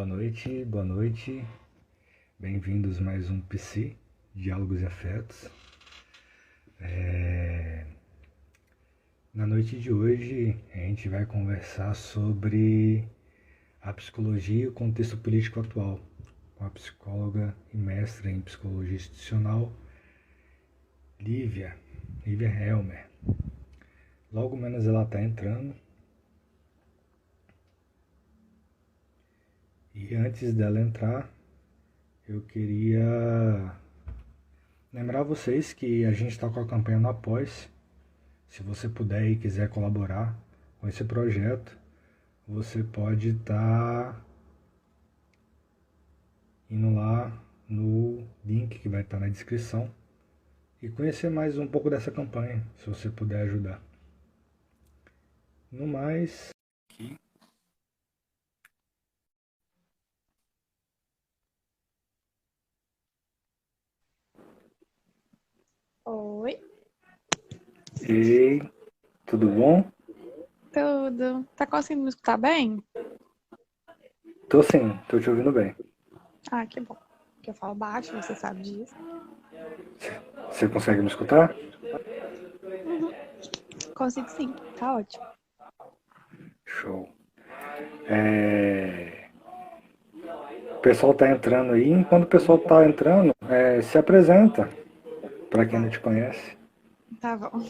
Boa noite. Bem-vindos a mais um PC, Diálogos e Afetos. Na noite de hoje, a gente vai conversar sobre a psicologia e o contexto político atual, com a psicóloga e mestra em psicologia institucional, Lívia Helmer. Logo menos ela está entrando. E antes dela entrar, eu queria lembrar vocês que a gente está com a campanha no Apoia-se. Se você puder e quiser colaborar com esse projeto, você pode estar indo lá no link que vai estar na descrição e conhecer mais um pouco dessa campanha, se você puder ajudar. No mais, aqui. Oi. Ei, tudo bom? Tudo. Tá conseguindo me escutar bem? Tô sim, tô te ouvindo bem. Ah, que bom. Porque eu falo baixo, você sabe disso. Você consegue me escutar? Consigo sim, tá ótimo. Show. O pessoal tá entrando aí. Enquanto o pessoal tá entrando, se apresenta para quem não te conhece. Tá bom.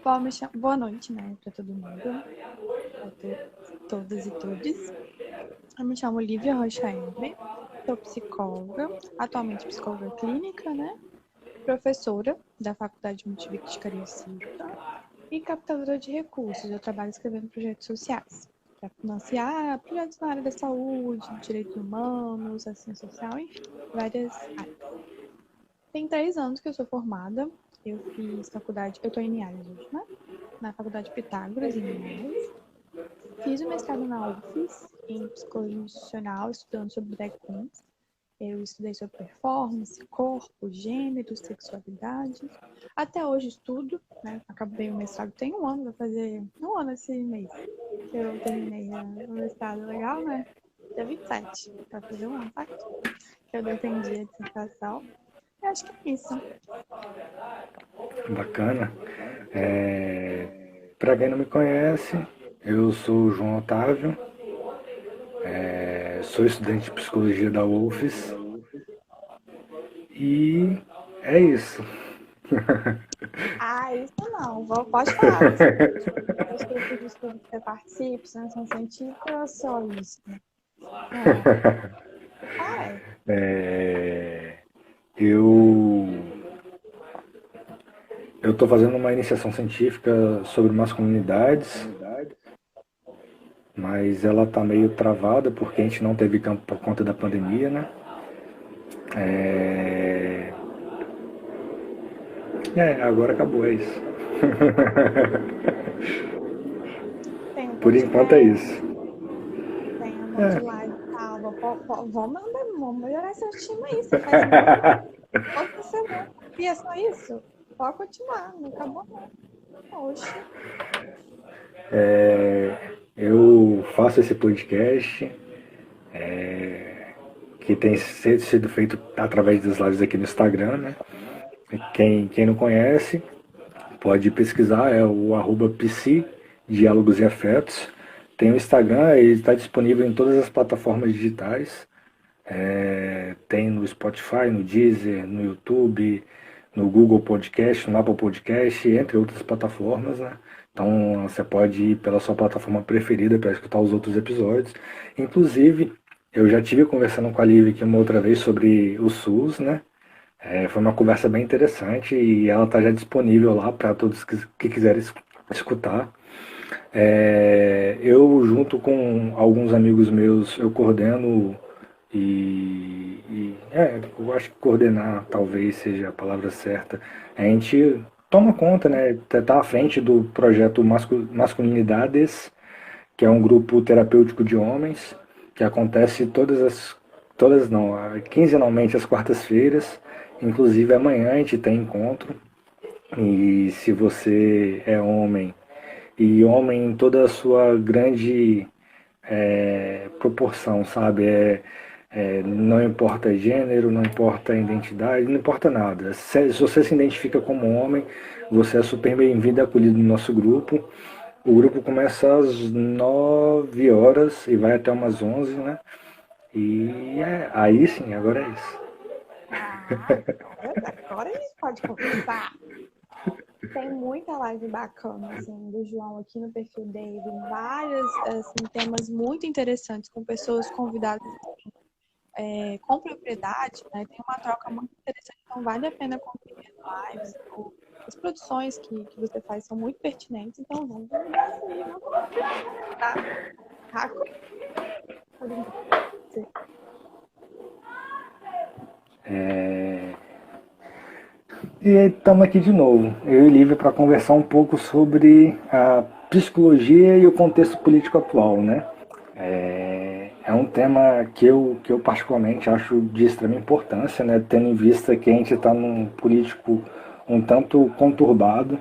Bom, boa noite, né, pra todo mundo. Todas e todos. Eu me chamo Lívia Rocha Herme. Sou psicóloga, atualmente psicóloga clínica, né? Professora da Faculdade Multivic de Cariacica e captadora de recursos. Eu trabalho escrevendo projetos sociais para financiar projetos na área da saúde, direitos humanos, assistência social, enfim, várias áreas. Tem 3 anos que eu sou formada. Eu fiz faculdade, eu estou em Linhares hoje, né? Na Faculdade Pitágoras, em Linhares. Fiz o mestrado na UFES, em psicologia institucional, estudando sobre drag queens. Eu estudei sobre performance, corpo, gênero, sexualidade. Até hoje estudo, né? Acabei o mestrado tem um ano, vai fazer um ano esse mês que eu terminei o mestrado. Legal, né? Dia 27, vai fazer um ano, certo? Que eu defendi a dissertação. Eu acho que é isso. Bacana. Para quem não me conhece, eu sou o João Otávio, sou estudante de psicologia da UFES e é isso. Ah, isso não. Pode falar. Os grupos de estudo que você participa, são científicos ou só isso? Eu eu estou fazendo uma iniciação científica sobre masculinidades, mas ela está meio travada porque a gente não teve campo por conta da pandemia, né? Agora acabou, é isso. Tem um Por enquanto é podcast, isso. tem um monte de live e tal. Vamos melhorar seu time aí. Você faz live toda semana. E é só isso? Pode continuar, não acabou não. Oxe. Eu faço esse podcast que tem sido feito através das lives aqui no Instagram, né? Quem não conhece pode pesquisar, é o @psi, Diálogos e Afetos. Tem o Instagram, ele está disponível em todas as plataformas digitais. Tem no Spotify, no Deezer, no YouTube, no Google Podcast, no Apple Podcast, entre outras plataformas, né? Então você pode ir pela sua plataforma preferida para escutar os outros episódios. Inclusive, eu já tive conversando com a Lívia aqui uma outra vez sobre o SUS, né? Foi uma conversa bem interessante e ela está já disponível lá para todos que quiserem escutar. Eu, junto com alguns amigos meus, eu coordeno eu acho que coordenar talvez seja a palavra certa. A gente toma conta, né? Tá à frente do projeto Masculinidades, que é um grupo terapêutico de homens, que acontece todas não, quinzenalmente às quartas-feiras. Inclusive amanhã a gente tem encontro. E se você é homem, e homem em toda a sua grande proporção, sabe? Não importa gênero, não importa identidade, não importa nada. Se você se identifica como homem, você é super bem-vindo e acolhido no nosso grupo. O grupo começa às 9 horas e vai até umas 11, né? E aí sim, agora é isso. Agora a gente pode conversar. Tem muita live bacana, assim, do João aqui no perfil dele. Vários, assim, temas muito interessantes com pessoas convidadas com propriedade, né? Tem uma troca muito interessante, então vale a pena conferir as lives. As produções que você faz são muito pertinentes, então vamos tá? E estamos aqui de novo, eu e Lívia, para conversar um pouco sobre a psicologia e o contexto político atual, né? É um tema que eu particularmente acho de extrema importância, né? Tendo em vista que a gente está num político um tanto conturbado.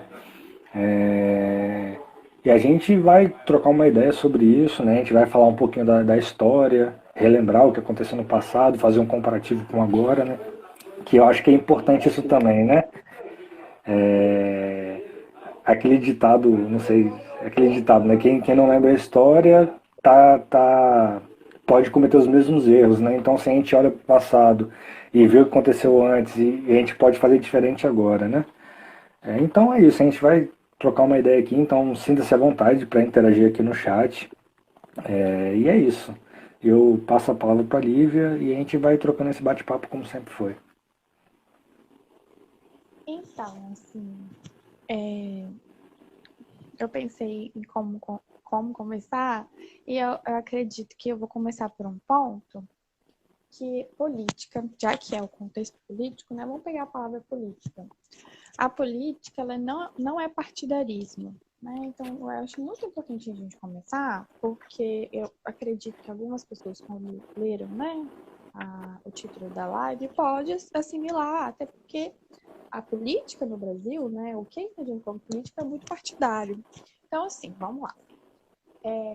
E a gente vai trocar uma ideia sobre isso, né? A gente vai falar um pouquinho da história, relembrar o que aconteceu no passado, fazer um comparativo com agora, né? Que eu acho que é importante isso também, né? Aquele ditado, não sei, aquele ditado, né? Quem não lembra a história pode cometer os mesmos erros, né? Então, se a gente olha para o passado e vê o que aconteceu antes e a gente pode fazer diferente agora, né? Então é isso, a gente vai trocar uma ideia aqui, então sinta-se à vontade para interagir aqui no chat. E é isso. Eu passo a palavra para a Lívia e a gente vai trocando esse bate-papo como sempre foi. Então, assim, eu pensei em como começar, e eu acredito que eu vou começar por um ponto que política, já que é o contexto político, né? Vamos pegar a palavra política. A política, ela não é partidarismo, né? Então, eu acho muito importante a gente começar, porque eu acredito que algumas pessoas, quando leram, né, o título da live, pode assimilar, até porque a política no Brasil, né, o que entendemos como política é muito partidário. Então, assim, vamos lá.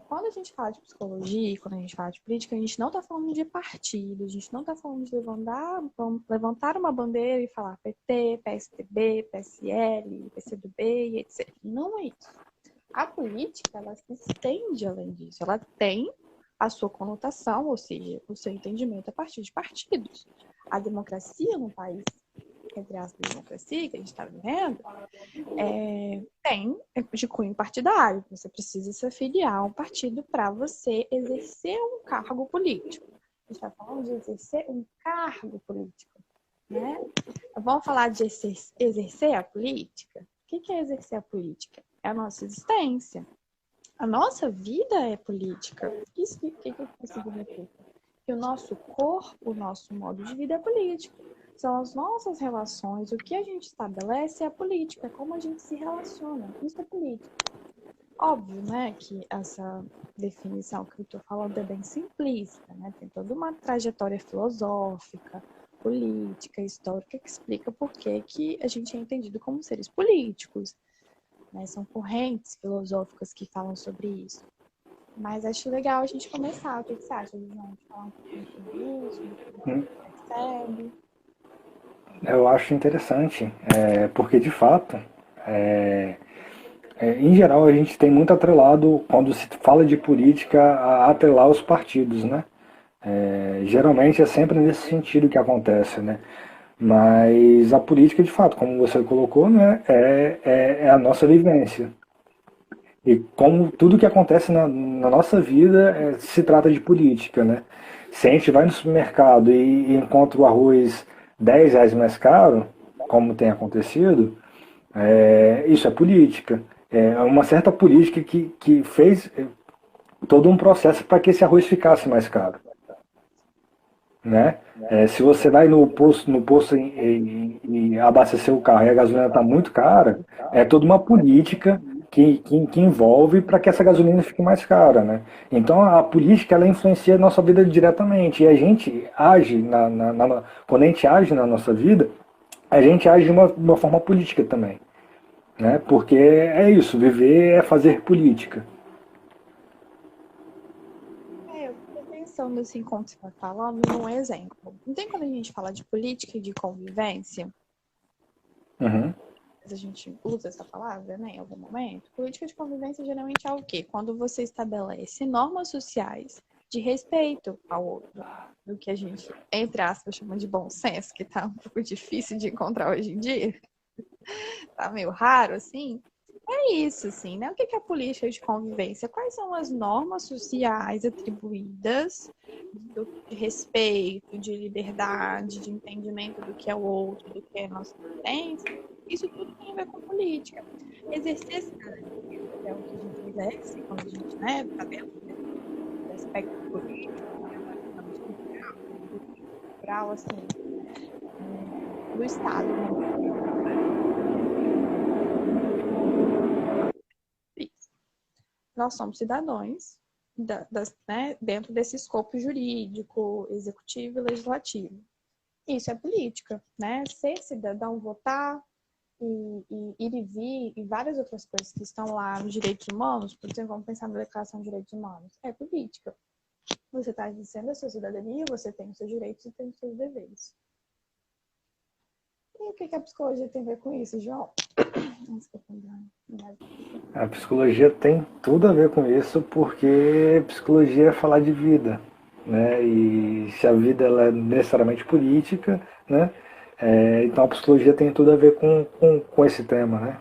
Quando a gente fala de psicologia, quando a gente fala de política, a gente não está falando de partido, a gente não está falando de levantar uma bandeira e falar PT, PSDB, PSL, PCdoB e etc. Não é isso. A política, ela se estende além disso. Ela tem a sua conotação, ou seja, o seu entendimento a partir de partidos. A democracia no país, entre as democracia que a gente está vivendo, tem de cunho partidário. Você precisa se afiliar a um partido para você exercer um cargo político. A gente está falando de exercer um cargo político, né? Vamos falar de exercer a política? O que é exercer a política? É a nossa existência. A nossa vida é política. Isso que significa? Que o nosso corpo, o nosso modo de vida é político. São as nossas relações, o que a gente estabelece é a política, é como a gente se relaciona. Isso é política. Óbvio, né, que essa definição que eu estou falando é bem simplista, né? Tem toda uma trajetória filosófica, política, histórica, que explica por que a gente é entendido como seres políticos, né? São correntes filosóficas que falam sobre isso. Mas acho legal a gente começar. O que você acha, João? Falar um pouquinho sobre isso, o que você percebe? Eu acho interessante, porque de fato, em geral a gente tem muito atrelado, quando se fala de política, a atrelar os partidos, né? Geralmente é sempre nesse sentido que acontece, né? Mas a política, de fato, como você colocou, né, é a nossa vivência. E como tudo que acontece na nossa vida se trata de política, né? Se a gente vai no supermercado e encontra o arroz R$ 10 mais caro, como tem acontecido, isso é política. É uma certa política que fez todo um processo para que esse arroz ficasse mais caro, né? Se você vai no posto e abastecer o carro e a gasolina está muito cara, é toda uma política que envolve para que essa gasolina fique mais cara, né? Então a política ela influencia a nossa vida diretamente e a gente age quando a gente age na nossa vida, a gente age de uma forma política também, né? Porque é isso, viver é fazer política. pensando assim, como você vai falando, num exemplo. Não tem quando a gente fala de política e de convivência, Uhum. a gente usa essa palavra, né, em algum momento. Política de convivência geralmente é o quê? Quando você estabelece normas sociais de respeito ao outro, do que a gente, entre aspas, chama de bom senso, que tá um pouco difícil de encontrar hoje em dia, tá meio raro, assim. É isso, assim, né? O que é a política de convivência? Quais são as normas sociais atribuídas de respeito, de liberdade, de entendimento do que é o outro, do que é a nossa existência? Isso tudo tem a ver com política. Exercer esse é o que a gente exerce quando a gente, né, tá dentro desse aspecto político, cultural, assim, do Estado, né? Nós somos cidadãos né, dentro desse escopo jurídico, executivo e legislativo. Isso é política, né? Ser cidadão, votar e ir e vir e várias outras coisas que estão lá nos direitos humanos, por exemplo, vamos pensar na Declaração de Direitos Humanos, é política. Você está exercendo a sua cidadania, você tem os seus direitos e tem os seus deveres. E o que a psicologia tem a ver com isso, João? A psicologia tem tudo a ver com isso, porque psicologia é falar de vida, né? E se a vida ela é necessariamente política, né? Então a psicologia tem tudo a ver com esse tema, né?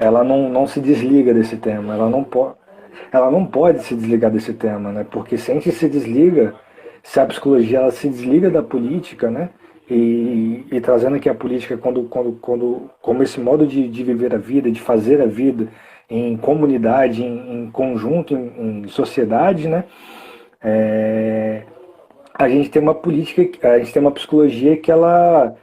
Ela não se desliga desse tema, ela não pode se desligar desse tema, né? Porque se a gente se desliga, se a psicologia ela se desliga da política, né? E trazendo aqui a política como esse modo de viver a vida, de fazer a vida em comunidade, em conjunto, em sociedade, né? A gente tem uma política, a gente tem uma psicologia que ela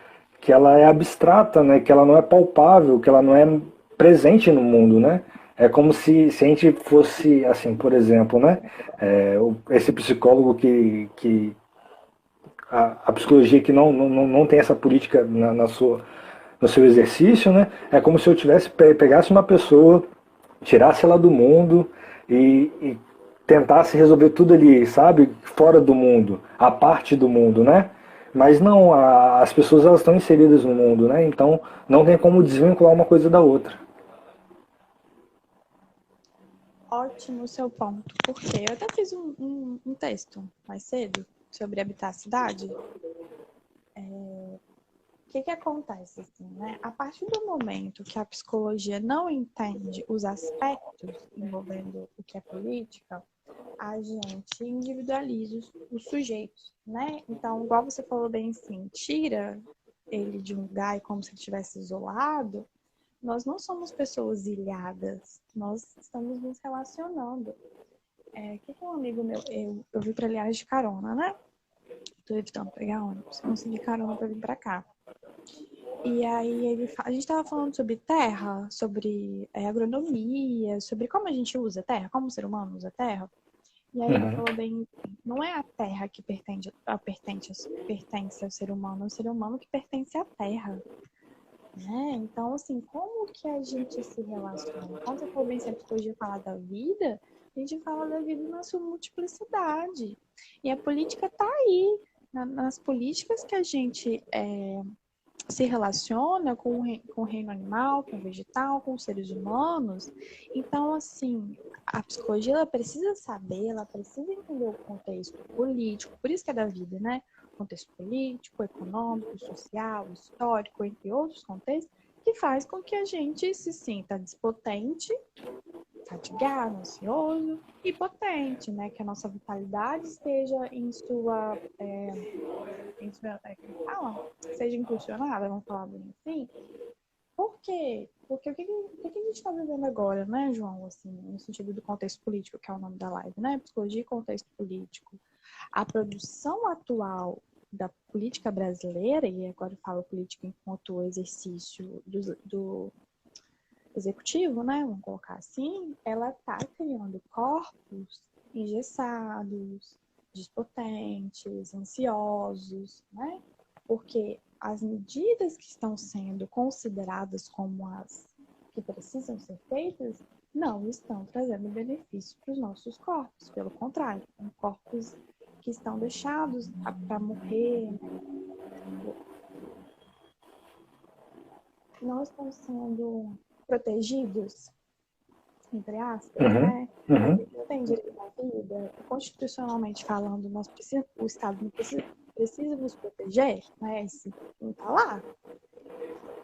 é abstrata, né? Que ela não é palpável, que ela não é presente no mundo, né? É como se a gente fosse, assim, por exemplo, né? Esse psicólogo que a psicologia que não tem essa política no seu exercício, né? É como se eu pegasse uma pessoa, tirasse ela do mundo e tentasse resolver tudo ali, sabe? Fora do mundo, a parte do mundo, né? Mas não, as pessoas elas estão inseridas no mundo, né? Então não tem como desvincular uma coisa da outra. Ótimo o seu ponto, porque eu até fiz um texto mais cedo sobre habitar a cidade. O que acontece, assim, né? A partir do momento que a psicologia não entende os aspectos envolvendo o que é política, a gente individualiza os sujeitos, né? Então, igual você falou bem assim, tira ele de um lugar e como se ele estivesse isolado, nós não somos pessoas ilhadas, nós estamos nos relacionando. Que um amigo meu, eu vi para aliás de carona, né? Tô evitando pegar ônibus, consegui carona para vir para cá. E aí a gente estava falando sobre terra, sobre agronomia, sobre como a gente usa terra, como o ser humano usa terra. E aí ele Uhum. falou bem, não é a terra que pertence ao ser humano, é o ser humano que pertence à terra. Né? Então, assim, como que a gente se relaciona? Quando você falou bem, se a psicologia fala da vida, a gente fala da vida na sua multiplicidade. E a política está aí, nas políticas que a gente se relaciona com o reino animal, com o vegetal, com os seres humanos. Então, assim, a psicologia ela precisa saber, ela precisa entender o contexto político, por isso que é da vida, né? Contexto político, econômico, social, histórico, entre outros contextos, que faz com que a gente se sinta despotente, fatigado, ansioso e potente, né? Que a nossa vitalidade esteja em sua seja impulsionada, vamos falar bem assim. Por quê? Porque o que a gente está vivendo agora, né, João? Assim, no sentido do contexto político, que é o nome da live, né? Psicologia e contexto político. A produção atual da política brasileira, e agora eu falo política enquanto exercício do executivo, né? Vamos colocar assim, ela está criando corpos engessados, despotentes, ansiosos, né? Porque as medidas que estão sendo consideradas como as que precisam ser feitas não estão trazendo benefício para os nossos corpos. Pelo contrário, são corpos que estão deixados para morrer, né? Não estão sendo protegidos, entre aspas, Uhum, né? A uhum. gente não tem direito à vida. Constitucionalmente falando, o Estado não precisa nos proteger, né? Isso não está lá.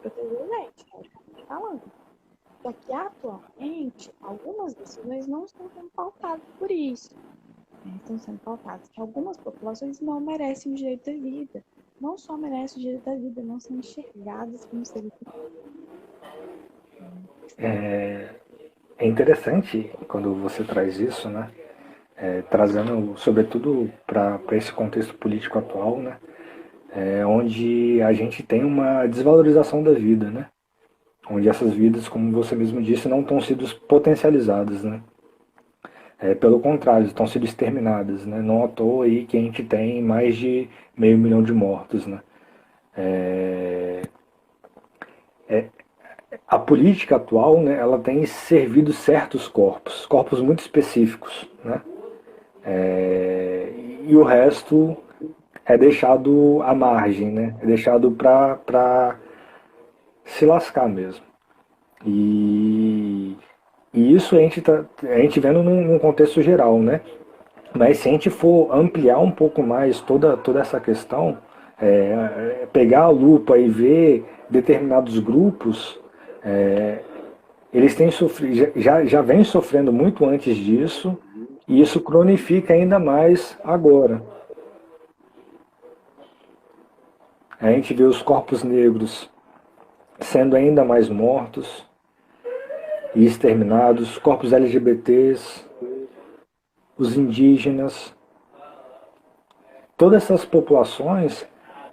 Proteger a gente, teoricamente falando. Só que, atualmente, algumas decisões não estão sendo pautadas por isso. Estão sendo pautadas que algumas populações não merecem o direito à vida. Não só merecem o direito à vida, não são enxergadas como seres É interessante quando você traz isso, né? Trazendo sobretudo para esse contexto político atual, né? Onde a gente tem uma desvalorização da vida, né? Onde essas vidas, como você mesmo disse, não estão sendo potencializadas, né? Pelo contrário, estão sendo exterminadas, né? Não à toa aí que a gente tem mais de 500 mil de mortos, né? A política atual, né, ela tem servido certos corpos, corpos muito específicos, né? E o resto é deixado à margem, né? É deixado para se lascar mesmo. E, e isso a gente vendo num contexto geral, né? Mas se a gente for ampliar um pouco mais toda essa questão, pegar a lupa e ver determinados grupos, eles têm sofrido, já vem sofrendo muito antes disso, e isso cronifica ainda mais agora. A gente vê os corpos negros sendo ainda mais mortos e exterminados, corpos LGBTs, os indígenas, todas essas populações,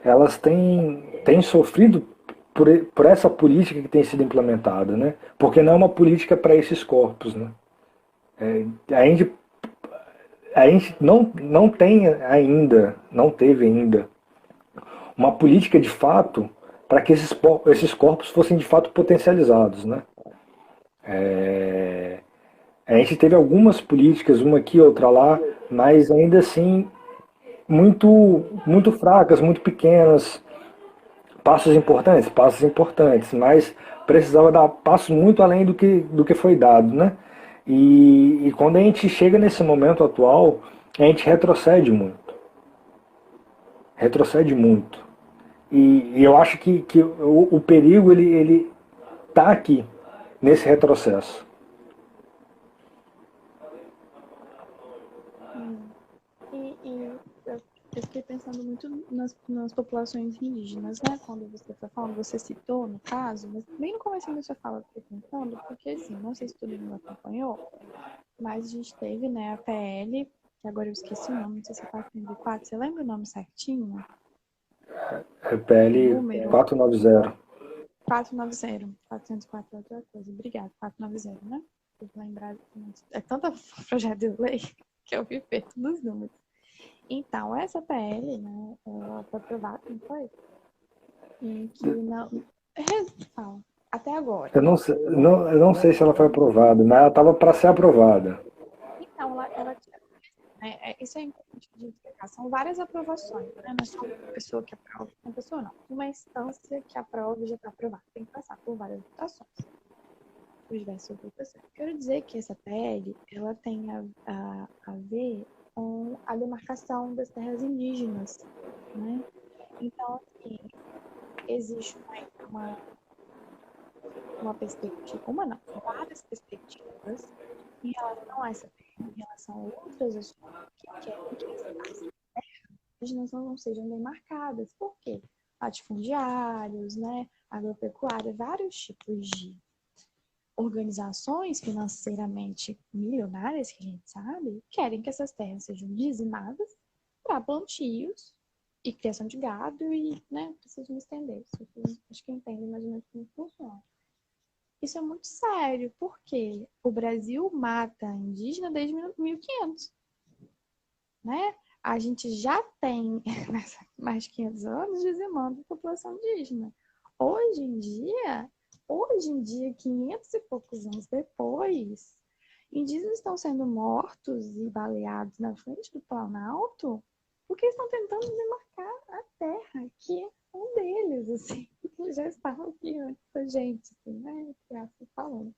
elas têm sofrido por essa política que tem sido implementada, né? Porque não é uma política para esses corpos, né? A gente, a gente não tem ainda, não teve ainda uma política de fato para que esses corpos fossem de fato potencializados, né? A gente teve algumas políticas, uma aqui, outra lá, mas ainda assim muito fracas, muito pequenas, passos importantes, mas precisava dar passos muito além do que foi dado, né? E quando a gente chega nesse momento atual, a gente retrocede muito. E eu acho que o perigo ele tá aqui nesse retrocesso. Eu fiquei pensando muito nas populações indígenas, né? Quando você está falando, você citou, no caso, mas bem no começo da sua fala, eu fiquei pensando, porque assim, não sei se todo mundo acompanhou, mas a gente teve, né, a PL, que agora eu esqueci o nome, não sei se é 404, você lembra o nome certinho? O PL número? 490. 490. 404 é outra coisa. Obrigada, 490, né? Tem que lembrar. É tanta projeto de lei que eu me perco nos números. Então, essa PL, né, ela foi aprovada, não foi? Em que não. Fala, até agora. Eu não sei se ela foi aprovada, mas ela estava para ser aprovada. Então, ela isso é importante de explicar. São várias aprovações, né? Não é só uma pessoa que aprova, uma pessoa não. Uma instância que aprova e já está aprovada. Tem que passar por várias votações, por diversas votações. Quero dizer que essa PL, ela tem a ver com a demarcação das terras indígenas, né? Então, assim, existe uma perspectiva, uma não, várias perspectivas em relação a essa terra, em relação a outras ações que querem que as indígenas não sejam demarcadas. Por quê? Latifundiários, né? Agropecuária, vários tipos de organizações financeiramente milionárias, que a gente sabe, querem que essas terras sejam dizimadas para plantios e criação de gado e, né, preciso me estender. Acho que entende mais ou menos como funciona. Isso é muito sério, porque o Brasil mata indígena desde 1500, né? A gente já tem mais de 500 anos dizimando a população indígena. Hoje em dia, Hoje em dia, 500 e poucos anos depois, indígenas estão sendo mortos e baleados na frente do Planalto porque estão tentando demarcar a terra, que é um deles, assim, que já estavam aqui antes da gente, assim, né? Falando.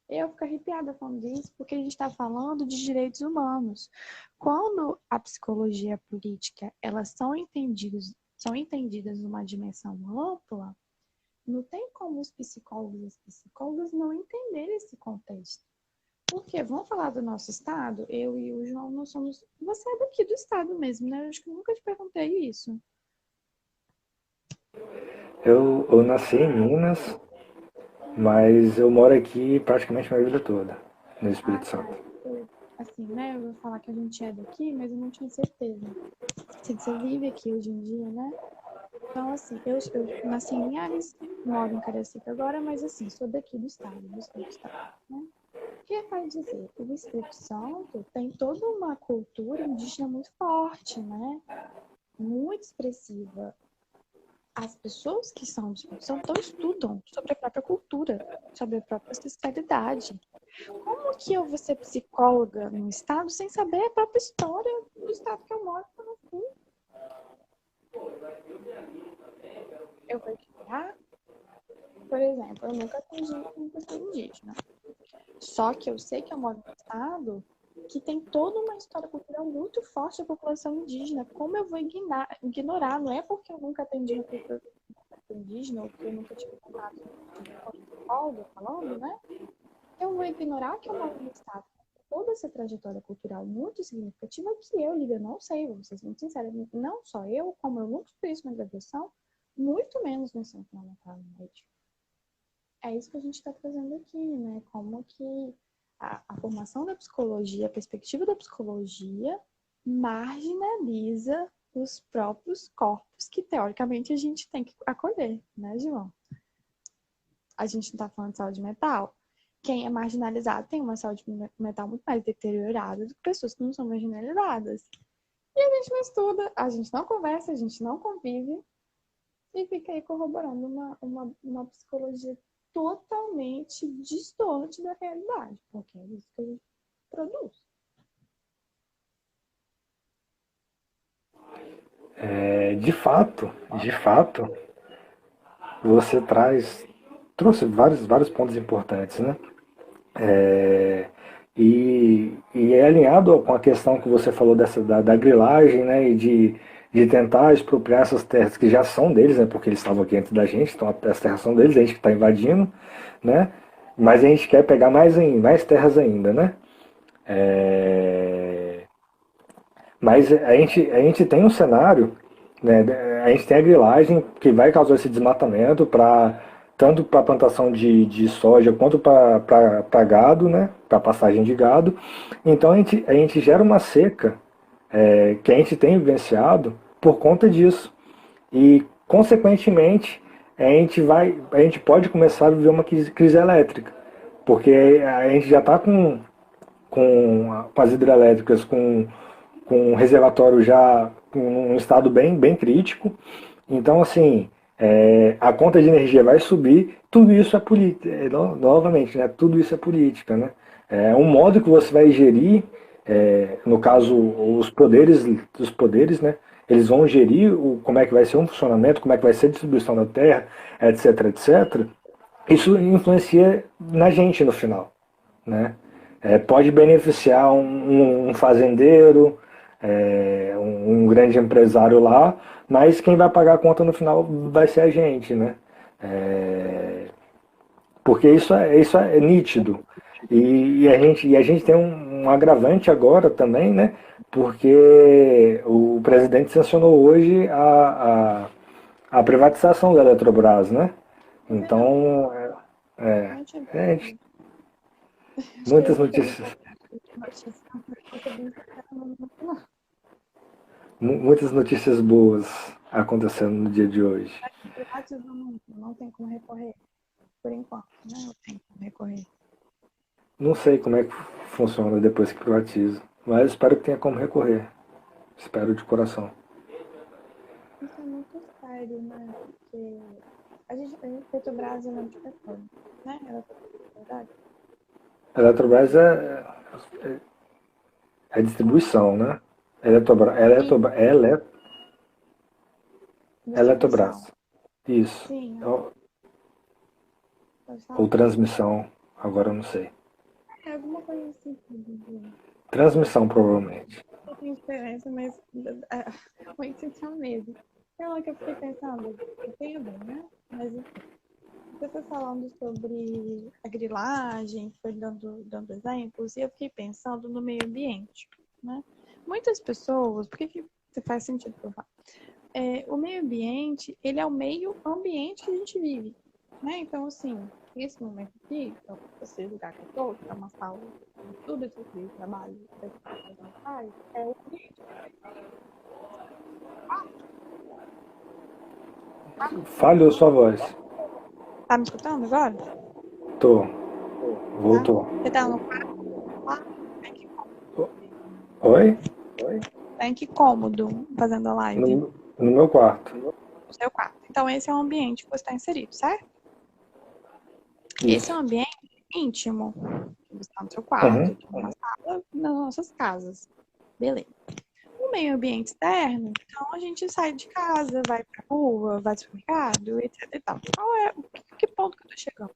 Eu fico arrepiada falando disso porque a gente está falando de direitos humanos. Quando a psicologia e a política elas são entendidas numa dimensão ampla, não tem como os psicólogos e as psicólogas não entenderem esse contexto. Porque, vamos falar do nosso estado? Eu e o João, nós somos... Você é daqui do estado mesmo, né? Eu acho que eu nunca te perguntei isso. Eu nasci em Minas, mas eu moro aqui praticamente a minha vida toda, no Espírito Tá. Santo. Assim, né? Eu vou falar que a gente é daqui, mas eu não tinha certeza. Assim, você vive aqui hoje em dia, né? Então, assim, eu nasci em Linhares, moro em Cariacica agora, mas, assim, sou daqui do estado, do Espírito Santo, né? O que vai dizer? O Espírito Santo tem toda uma cultura indígena muito forte, né? Muito expressiva. As pessoas que são do Espírito Santo estudam sobre a própria cultura, sobre a própria ancestralidade. Como que eu vou ser psicóloga no estado sem saber a própria história do estado que eu moro? Eu vou estudar, por exemplo, eu nunca atendi uma pessoa indígena. Só que eu sei que eu moro num estado que tem toda uma história cultural muito forte da população indígena. Como eu vou ignorar? Não é porque eu nunca atendi uma pessoa indígena ou que eu nunca tive contato com o psicólogo falando, né? Eu vou ignorar que eu moro num estado com toda essa trajetória cultural muito significativa que eu, Lívia, não sei, vou ser muito sincera. Não só eu, como eu nunca fiz isso na graduação, muito menos no ensino fundamental e médio. É isso que a gente está trazendo aqui, né? Como que a formação da psicologia, a perspectiva da psicologia marginaliza os próprios corpos que, teoricamente, a gente tem que acolher, né, João? A gente não está falando de saúde mental. Quem é marginalizado tem uma saúde mental muito mais deteriorada do que pessoas que não são marginalizadas. E a gente não estuda, a gente não conversa, a gente não convive e fica aí corroborando uma psicologia totalmente distante da realidade, porque é isso que a gente produz. De fato, você trouxe vários pontos importantes, né? E é alinhado com a questão que você falou da grilagem, né? E de tentar expropriar essas terras que já são deles, né? Porque eles estavam aqui antes da gente, então as terras são deles, a gente que está invadindo, né? Mas a gente quer pegar mais terras ainda, né? É, Mas a gente tem um cenário, né? A gente tem a grilagem que vai causar esse desmatamento tanto para plantação de soja quanto para gado, né? Para passagem de gado. Então a gente gera uma seca que a gente tem vivenciado por conta disso. E, consequentemente, a gente pode começar a viver uma crise elétrica. Porque a gente já está com as hidrelétricas com um reservatório já em um estado bem crítico. Então, assim, a conta de energia vai subir, tudo isso é política, novamente, né, tudo isso é política. Né? É um modo que você vai gerir, no caso, os poderes, né, eles vão gerir como é que vai ser um funcionamento, como é que vai ser a distribuição da terra, etc, etc. Isso influencia na gente no final. Né? Pode beneficiar um fazendeiro, um grande empresário lá, mas quem vai pagar a conta no final vai ser a gente, né? Porque isso é nítido. E a gente tem um agravante agora também, né? Porque o presidente sancionou hoje a privatização da Eletrobras, né? Então, Não tinha é, visto. Acho que muitas eu fiquei notícias. sabendo notícia, porque eu bem não. Muitas notícias boas acontecendo no dia de hoje. Privatizou não tem como recorrer, por enquanto, né? Não tem como recorrer. Não sei como é que funciona depois que privatiza, mas espero que tenha como recorrer. Espero de coração. Isso é muito sério, né? Porque a gente Petrobras é de petróleo, né? Verdade. Eletrobras é distribuição, né? E distribuição. Eletrobras. Isso. Sim, pode Ou falar. transmissão, agora eu não sei. É alguma coisa assim. Transmissão, provavelmente. Não tem diferença, mas o intuito é o mesmo. Então, é que eu fiquei pensando, entendo, né? Mas enfim, você foi falando sobre a grilagem, foi dando exemplos, e eu fiquei pensando no meio ambiente, né? Muitas pessoas, por que faz sentido que eu falo? O meio ambiente, ele é o meio ambiente que a gente vive, né? Então, assim, nesse momento aqui, então, esse lugar que eu estou, que é uma sala, tudo isso aqui, trabalho, é o ambiente. Falhou sua voz. Tá me escutando agora? Tô. Tá? Voltou. Você tá no quarto? Oi? Tá em que cômodo fazendo a live? No meu quarto. No seu quarto. Então, esse é o ambiente que você está inserido, certo? Esse é um Isso. ambiente íntimo. Você está no seu Uhum. quarto, numa sala, nas nossas casas. Beleza. O meio ambiente externo, então a gente sai de casa, vai pra rua, vai ao supermercado, etc e tal. Qual é, que ponto que eu tô chegando?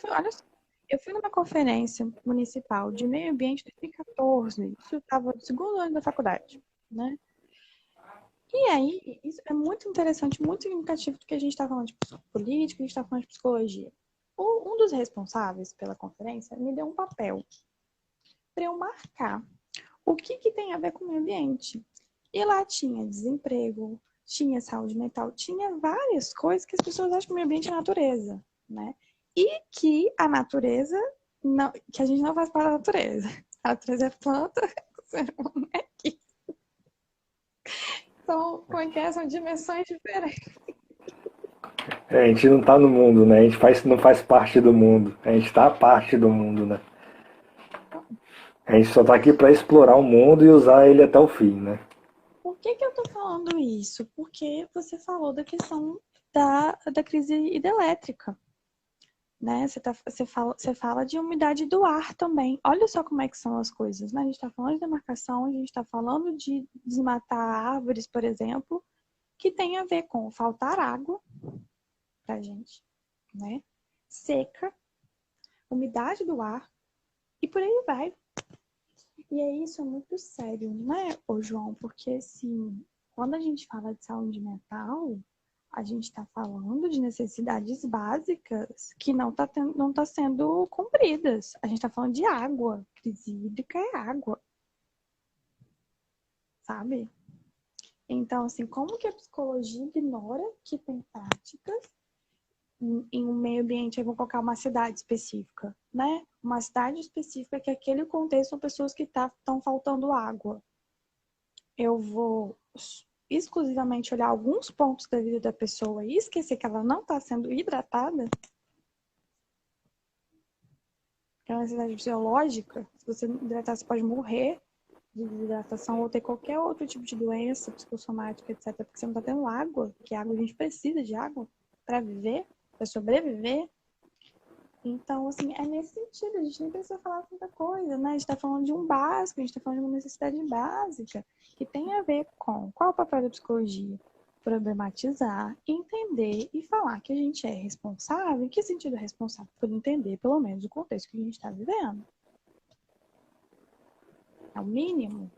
Olha só, eu fui numa conferência municipal de meio ambiente em 2014, isso estava no segundo ano da faculdade, né? E aí, isso é muito interessante, muito significativo do que a gente está falando de política, a gente está falando de psicologia. Um dos responsáveis pela conferência me deu um papel para eu marcar o que tem a ver com o meio ambiente. E lá tinha desemprego, tinha saúde mental, tinha várias coisas que as pessoas acham que o meio ambiente é natureza, né? E que a natureza, não, que a gente não faz parte da natureza. A natureza é planta, o ser humano é aqui. Então, como é que é? São dimensões diferentes. A gente não tá no mundo, né? A gente não faz parte do mundo. A gente tá parte do mundo, né? A gente só tá aqui para explorar o mundo e usar ele até o fim, né? Por que eu tô falando isso? Porque você falou da questão da crise hidrelétrica, né? Você fala de umidade do ar também. Olha só como é que são as coisas, né? A gente está falando de demarcação, a gente está falando de desmatar árvores, por exemplo, que tem a ver com faltar água pra gente, né? Seca, umidade do ar e por aí vai. E aí isso é muito sério, né, ô João? Porque, assim, quando a gente fala de saúde mental, a gente está falando de necessidades básicas que não tá sendo cumpridas. A gente está falando de água. Crise hídrica é água, sabe? Então, assim, como que a psicologia ignora que tem práticas em um meio ambiente, eu vou colocar uma cidade específica, né? Uma cidade específica que aquele contexto são pessoas que estão faltando água. Eu vou exclusivamente olhar alguns pontos da vida da pessoa e esquecer que ela não está sendo hidratada, que é uma necessidade fisiológica. Se você não hidratar, você pode morrer de desidratação ou ter qualquer outro tipo de doença psicossomática, etc., porque você não está tendo água, porque água, a gente precisa de água para viver, para sobreviver. Então, assim, é nesse sentido, a gente nem precisa falar tanta coisa, né? A gente está falando de um básico, a gente está falando de uma necessidade básica, que tem a ver com qual é o papel da psicologia? Problematizar, entender e falar que a gente é responsável. Em que sentido é responsável? Por entender, pelo menos, o contexto que a gente está vivendo. É o mínimo,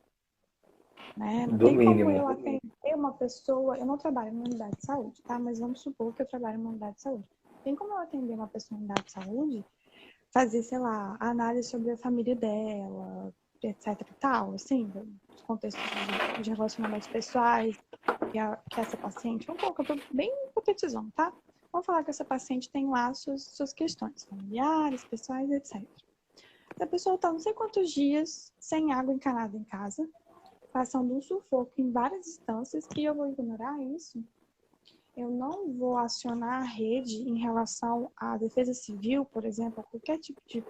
né? Não Do tem como mínimo. eu atender uma pessoa... Eu não trabalho em uma unidade de saúde, tá? Mas vamos supor que eu trabalho em uma unidade de saúde. Tem como eu atender uma pessoa em unidade de saúde, fazer, sei lá, análise sobre a família dela, etc e tal, assim, dos contextos de relacionamentos pessoais, que essa paciente, vamos colocar, eu tô bem hipotetizando, tá? Vamos falar que essa paciente tem lá suas questões familiares, pessoais, etc. A pessoa tá não sei quantos dias sem água encanada em casa, passando um sufoco em várias instâncias, e eu vou ignorar isso. Eu não vou acionar a rede em relação à defesa civil, por exemplo, a qualquer tipo de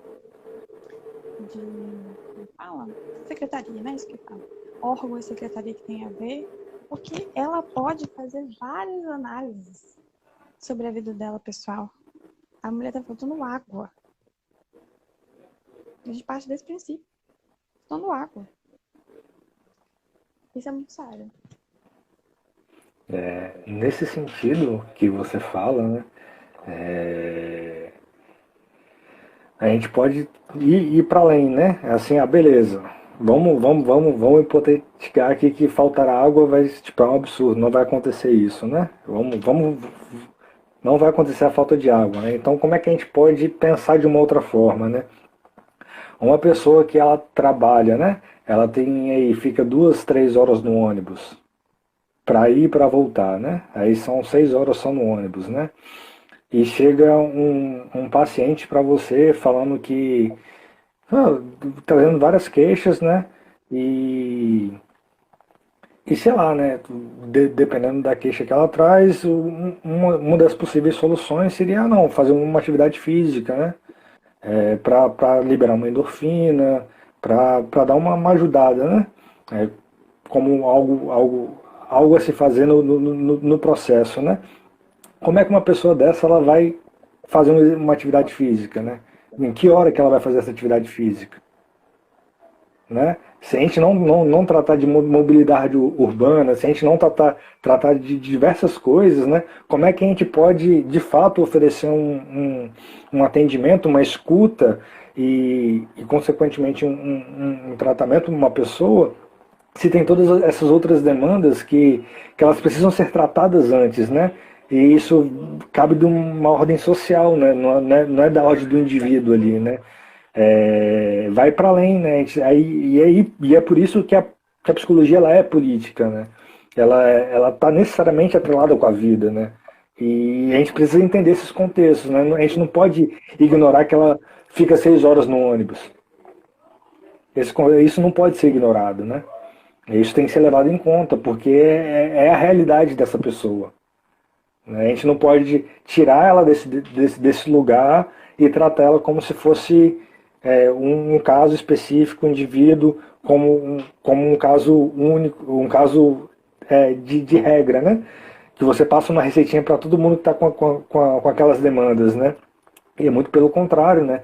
fala, secretaria, né? Isso que fala. Órgão e secretaria que tem a ver, porque ela pode fazer várias análises sobre a vida dela, pessoal. A mulher tá faltando água. A gente parte desse princípio. Faltando água. Isso é muito sério. Nesse sentido que você fala, né? A gente pode ir para além, né? Assim, beleza. Vamos hipoteticar aqui que faltar água vai, tipo, é um absurdo, não vai acontecer isso, né? Não vai acontecer a falta de água, né? Então, como é que a gente pode pensar de uma outra forma, né? Uma pessoa que ela trabalha, né? Ela tem aí, fica 2, 3 horas no ônibus para ir e para voltar, né? Aí são 6 horas só no ônibus, né? E chega um paciente para você falando que trazendo várias queixas, né? E, e sei lá, né? Dependendo da queixa que ela traz, uma das possíveis soluções seria não fazer uma atividade física, né? Para liberar uma endorfina, para dar uma ajudada, né? É, como algo a se fazer no processo, né? Como é que uma pessoa dessa ela vai fazer uma atividade física, né? Em que hora que ela vai fazer essa atividade física? Né? Se a gente não tratar de mobilidade urbana, se a gente não tratar de diversas coisas, né? Como é que a gente pode, de fato, oferecer um atendimento, uma escuta e consequentemente, um tratamento para uma pessoa, se tem todas essas outras demandas que elas precisam ser tratadas antes, né? E isso cabe de uma ordem social, né? Não é da ordem do indivíduo ali, né? Vai para além, né? E é por isso que a psicologia ela é política, né? Ela está necessariamente atrelada com a vida, né? E a gente precisa entender esses contextos, né? A gente não pode ignorar que ela fica 6 horas no ônibus. Isso não pode ser ignorado, né? Isso tem que ser levado em conta, porque é a realidade dessa pessoa. Né? A gente não pode tirar ela desse lugar e tratar ela como se fosse um caso específico, um indivíduo, como um caso único, um caso de regra, né? Que você passa uma receitinha para todo mundo que está com aquelas demandas, né? E é muito pelo contrário, né?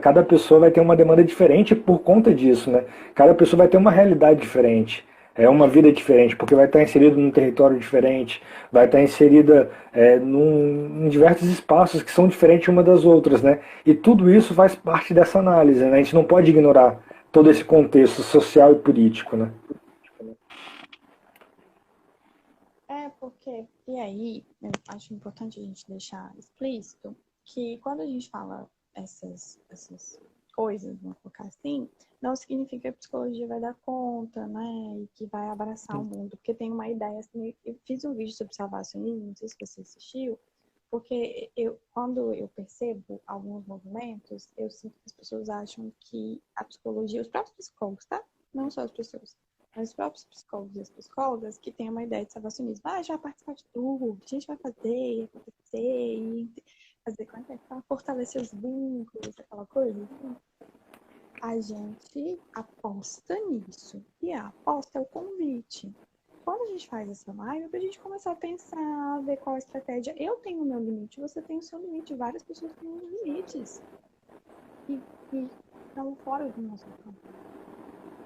Cada pessoa vai ter uma demanda diferente por conta disso, né? Cada pessoa vai ter uma realidade diferente, uma vida diferente, porque vai estar inserido num território diferente, vai estar inserida em diversos espaços que são diferentes uma das outras, né? E tudo isso faz parte dessa análise, né? A gente não pode ignorar todo esse contexto social e político, né? Porque, e aí, eu acho importante a gente deixar explícito que quando a gente fala essas coisas, vamos colocar assim, não significa que a psicologia vai dar conta, né, e que vai abraçar o mundo, porque tem uma ideia, assim, eu fiz um vídeo sobre salvacionismo, não sei se você assistiu, porque quando eu percebo alguns movimentos, eu sinto que as pessoas acham que a psicologia, os próprios psicólogos, tá? Não só as pessoas, mas os próprios psicólogos e as psicólogas que têm uma ideia de salvacionismo. A gente vai participar de tudo, a gente vai fazer, acontecer, e fazer como é que é? Fortalecer os vínculos, aquela coisa. Assim. A gente aposta nisso. E a aposta é o convite. Quando a gente faz essa live, é pra gente começar a pensar, ver qual a estratégia. Eu tenho o meu limite, você tem o seu limite, várias pessoas têm os limites. E estão fora do nosso campo.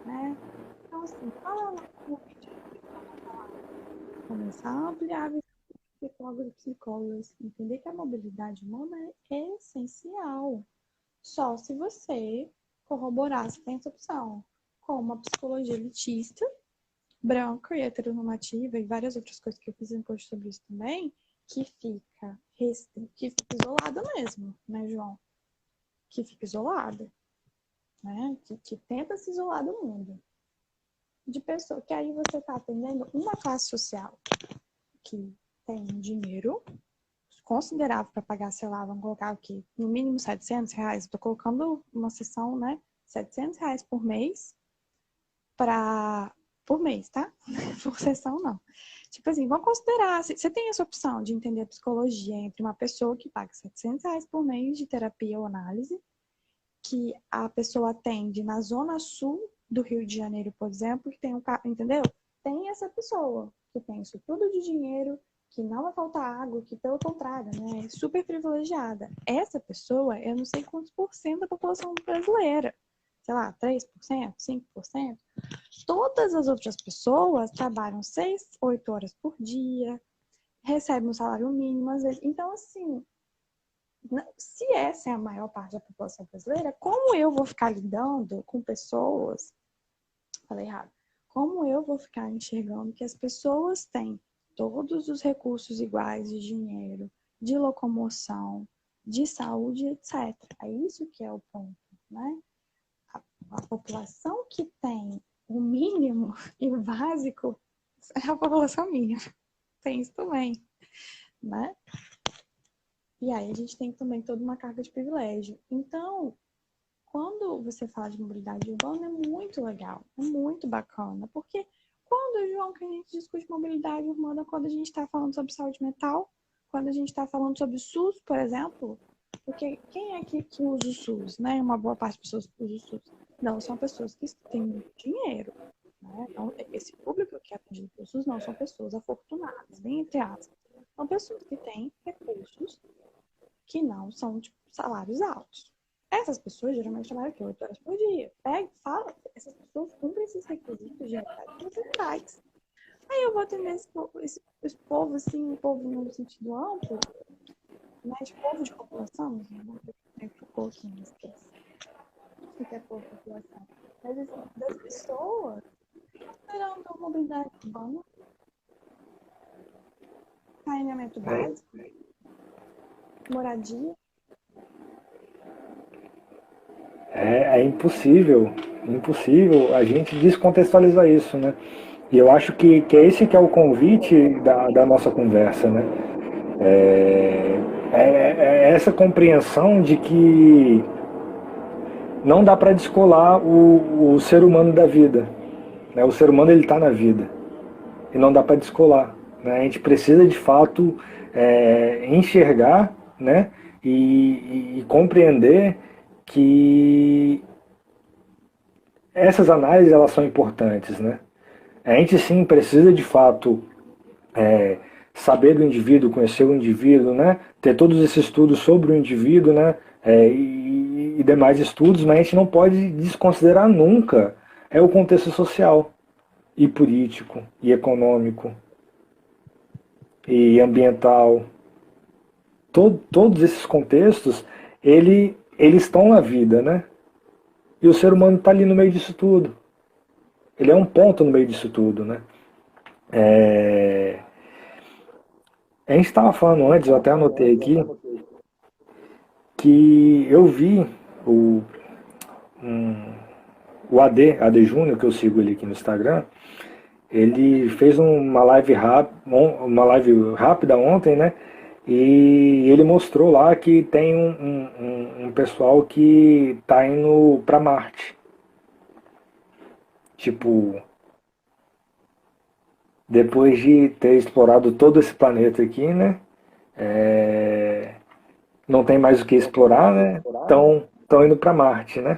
Né? Então, assim, qual é o convite que começar a ampliar a visão dos psicólogos e psicólogas, entender que a mobilidade humana é essencial. Só se você corroborar se tem essa opção, com uma psicologia elitista, branca e heteronormativa e várias outras coisas que eu fiz em post sobre isso também, que fica isolada mesmo, né, João? Que fica isolada, né? Que tenta se isolar do mundo. De pessoa que aí você está atendendo uma classe social que tem dinheiro considerável para pagar, sei lá, vamos colocar o quê? No mínimo R$700. Estou colocando uma sessão, né? R$700 por mês por mês, tá? Por sessão, não. Tipo assim, vamos considerar, você tem essa opção de entender a psicologia entre uma pessoa que paga R$700 por mês de terapia ou análise, que a pessoa atende na zona sul do Rio de Janeiro, por exemplo, que tem entendeu? Tem essa pessoa que tem isso tudo de dinheiro, que não vai faltar água, que pelo contrário, né, é super privilegiada. Essa pessoa, eu não sei quantos por cento da população brasileira, sei lá, 3%, 5%. Todas as outras pessoas trabalham 6, 8 horas por dia, recebem um salário mínimo, às vezes. Então, assim, se essa é a maior parte da população brasileira, como eu vou ficar lidando com pessoas, falei errado, como eu vou ficar enxergando que as pessoas têm todos os recursos iguais de dinheiro, de locomoção, de saúde, etc. É isso que é o ponto, né? A população que tem o mínimo e o básico é a população mínima. Tem isso também, né? E aí a gente tem também toda uma carga de privilégio. Então, quando você fala de mobilidade urbana, é muito legal, é muito bacana, porque quando, João, que a gente discute mobilidade urbana, quando a gente está falando sobre saúde mental, quando a gente está falando sobre o SUS, por exemplo, porque quem é que usa o SUS, né? Uma boa parte das pessoas que usam o SUS. Não, são pessoas que têm muito dinheiro, né? Então, esse público que é atendido pelo SUS não são pessoas afortunadas, bem entre aspas. São pessoas que têm recursos que não são, tipo, salários altos. Essas pessoas geralmente trabalham aqui 8 horas por dia. Pega, fala, essas pessoas cumprem esses requisitos de realidade que você traz. Aí eu vou atender esse povo, assim, um povo no sentido amplo, né, de povo de população, né? Eu Foucault aqui, não esquece. O que é povo de população? Mas, assim, das pessoas, considerando a mobilidade urbana, saneamento básico, moradia. É impossível a gente descontextualizar isso, né? E eu acho que é esse que é o convite da nossa conversa, né? É essa compreensão de que não dá para descolar o ser humano da vida, né? O ser humano ele está na vida e não dá para descolar, né? A gente precisa de fato enxergar, né? E compreender que essas análises elas são importantes, né? A gente sim precisa de fato saber do indivíduo, conhecer o indivíduo, né? Ter todos esses estudos sobre o indivíduo, né? E demais estudos, mas a gente não pode desconsiderar nunca o contexto social e político e econômico e ambiental. Todos esses contextos eles estão na vida, né? E o ser humano está ali no meio disso tudo. Ele é um ponto no meio disso tudo, né? A gente estava falando antes, eu até anotei aqui, que eu vi o, o AD Júnior, que eu sigo ele aqui no Instagram, ele fez uma live rápida ontem, né? E ele mostrou lá que tem um pessoal que tá indo para Marte. Tipo, depois de ter explorado todo esse planeta aqui, né? Não tem mais o que explorar, né? Estão indo para Marte, né?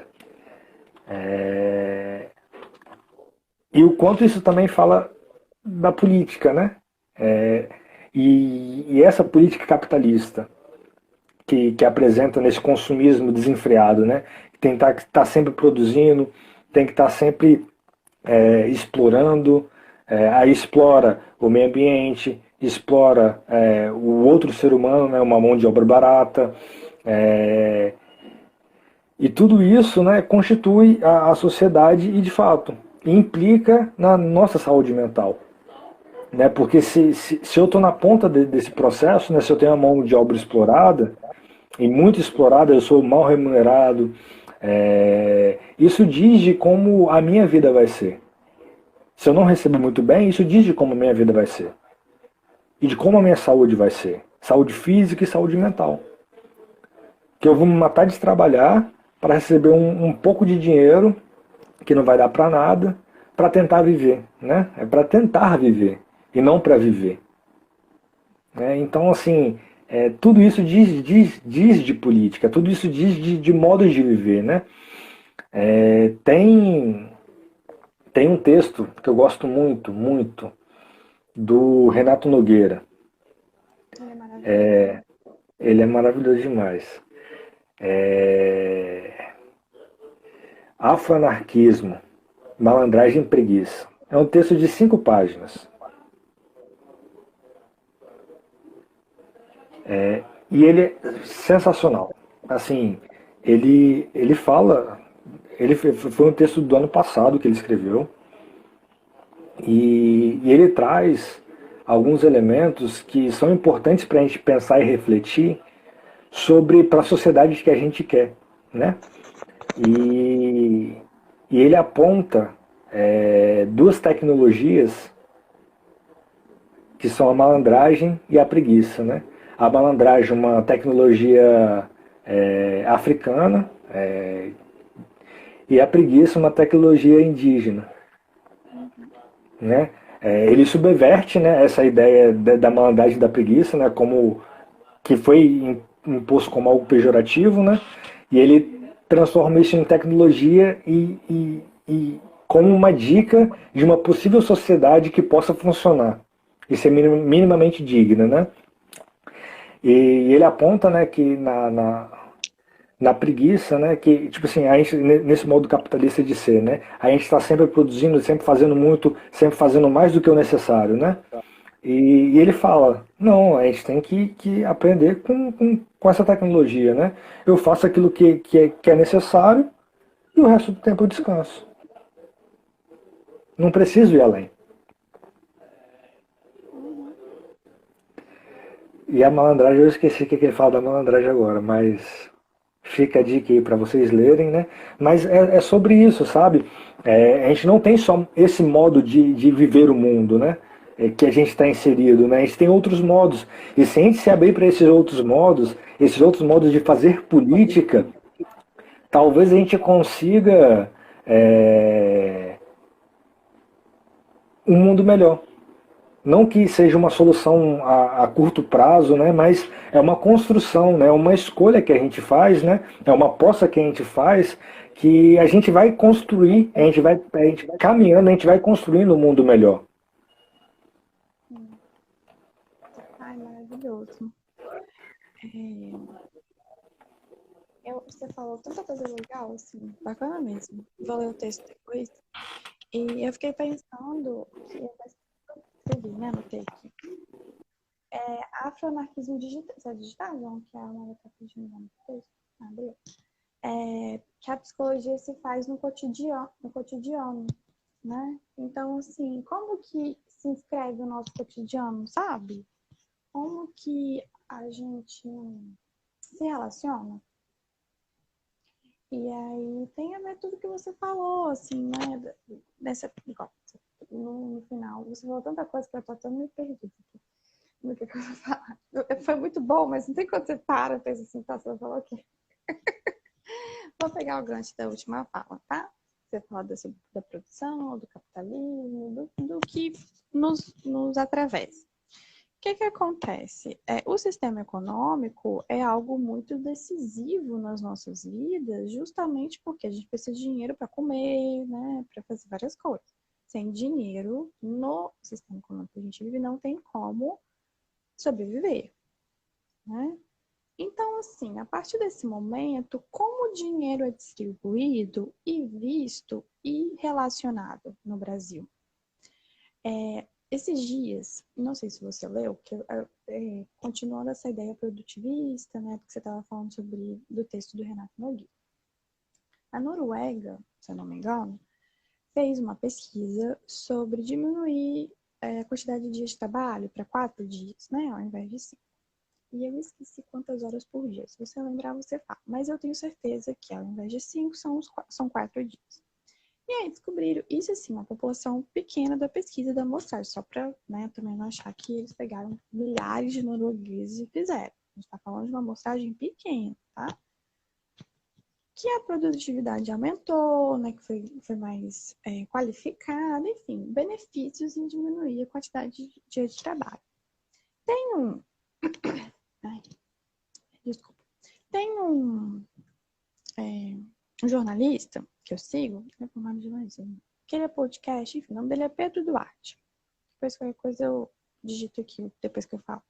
E o quanto isso também fala da política, né? E essa política capitalista que apresenta nesse consumismo desenfreado, né? Tem que estar sempre produzindo, tem que estar sempre explorando, aí explora o meio ambiente, explora o outro ser humano, né? Uma mão de obra barata, e tudo isso, né, constitui a sociedade e, de fato, implica na nossa saúde mental. Né? Porque se eu estou na ponta desse processo, né, se eu tenho a mão de obra explorada, e muito explorada, eu sou mal remunerado, isso diz de como a minha vida vai ser. Se eu não recebo muito bem, isso diz de como a minha vida vai ser. E de como a minha saúde vai ser. Saúde física e saúde mental. Que eu vou me matar de trabalhar para receber um pouco de dinheiro, que não vai dar para nada, para tentar viver. Né? É para tentar viver, e não para viver. Então, assim, tudo isso diz de política, tudo isso diz de modos de viver. Né? Tem um texto que eu gosto muito, muito, do Renato Nogueira, Ele é maravilhoso. Ele é maravilhoso demais. É... Afroanarquismo, Malandragem e Preguiça. É um texto de 5 páginas. E ele é sensacional. Assim, ele fala. Foi um texto do ano passado que ele escreveu. E ele traz alguns elementos que são importantes para a gente pensar e refletir sobre para a sociedade que a gente quer, né? E, e ele aponta duas tecnologias que são a malandragem e a preguiça, né? A malandragem é uma tecnologia africana, e a preguiça é uma tecnologia indígena, Uhum. né? Ele subverte, né, essa ideia da malandragem e da preguiça, né, como que foi imposto como algo pejorativo, né? E ele transforma isso em tecnologia e como uma dica de uma possível sociedade que possa funcionar e ser minimamente digna, né? E ele aponta, né, que na preguiça, né, que tipo assim, a gente, nesse modo capitalista de ser, né, a gente está sempre produzindo, sempre fazendo muito, sempre fazendo mais do que o necessário, né? E ele fala, não, a gente tem que aprender com essa tecnologia, né? Eu faço aquilo que é necessário e o resto do tempo eu descanso. Não preciso ir além. Uhum. E a malandragem, eu esqueci o que ele fala da malandragem agora, mas fica a dica aí para vocês lerem, né? Mas é sobre isso, sabe? A gente não tem só esse modo de viver o mundo, né? Que a gente está inserido, né? A gente tem outros modos. E se a gente se abrir para esses outros modos de fazer política, talvez a gente consiga um mundo melhor. Não que seja uma solução a curto prazo, né, mas é uma construção, né, uma escolha que a gente faz, né, é uma aposta que a gente faz que a gente vai construir, a gente vai caminhando, a gente vai construindo um mundo melhor. Sim. Ai, maravilhoso. Você falou tanta coisa legal, assim, bacana mesmo. Vou ler o texto depois. E eu fiquei pensando que eu escrevi, né, anotei aqui. Afroanarquismo digital. Você é digital, não? Que a Amanda está pedindo no texto. Abriu. Que a psicologia se faz no cotidiano, né? Então, assim, como que se inscreve o nosso cotidiano, sabe? Como que a gente se relaciona? E aí tem a ver tudo que você falou, assim, né? Nessa, no final, você falou tanta coisa que eu tô até meio perdida aqui. No que eu vou falar. Foi muito bom, mas não tem quando você para e pensa assim, tá, você vai falar o quê? Vou pegar o gancho da última fala, tá? Você fala da produção, do capitalismo, do que nos atravessa. O que acontece? O sistema econômico é algo muito decisivo nas nossas vidas, justamente porque a gente precisa de dinheiro para comer, né, para fazer várias coisas. Sem dinheiro, no sistema econômico que a gente vive, não tem como sobreviver, né? Então, assim, a partir desse momento, como o dinheiro é distribuído e visto e relacionado no Brasil? Esses dias, não sei se você leu, continuando essa ideia produtivista, né, que você estava falando sobre do texto do Renato Nogueira. A Noruega, se eu não me engano, fez uma pesquisa sobre diminuir a quantidade de dias de trabalho para 4 dias, né, ao invés de 5. E eu esqueci quantas horas por dia. Se você lembrar, você fala. Mas eu tenho certeza que ao invés de 5, são 4 dias. E aí descobriram, isso assim, uma população pequena da pesquisa da amostragem, só para, né, também não achar que eles pegaram milhares de noruegueses e fizeram. A gente está falando de uma amostragem pequena, tá? Que a produtividade aumentou, né, que foi mais qualificada, enfim, benefícios em diminuir a quantidade de dias de trabalho. Tem um... Ai, desculpa. Tem um jornalista que eu sigo, ele é formado em jornalismo, que ele é podcast, enfim, o nome dele é Pedro Duarte. Depois qualquer coisa eu digito aqui, depois que eu falo.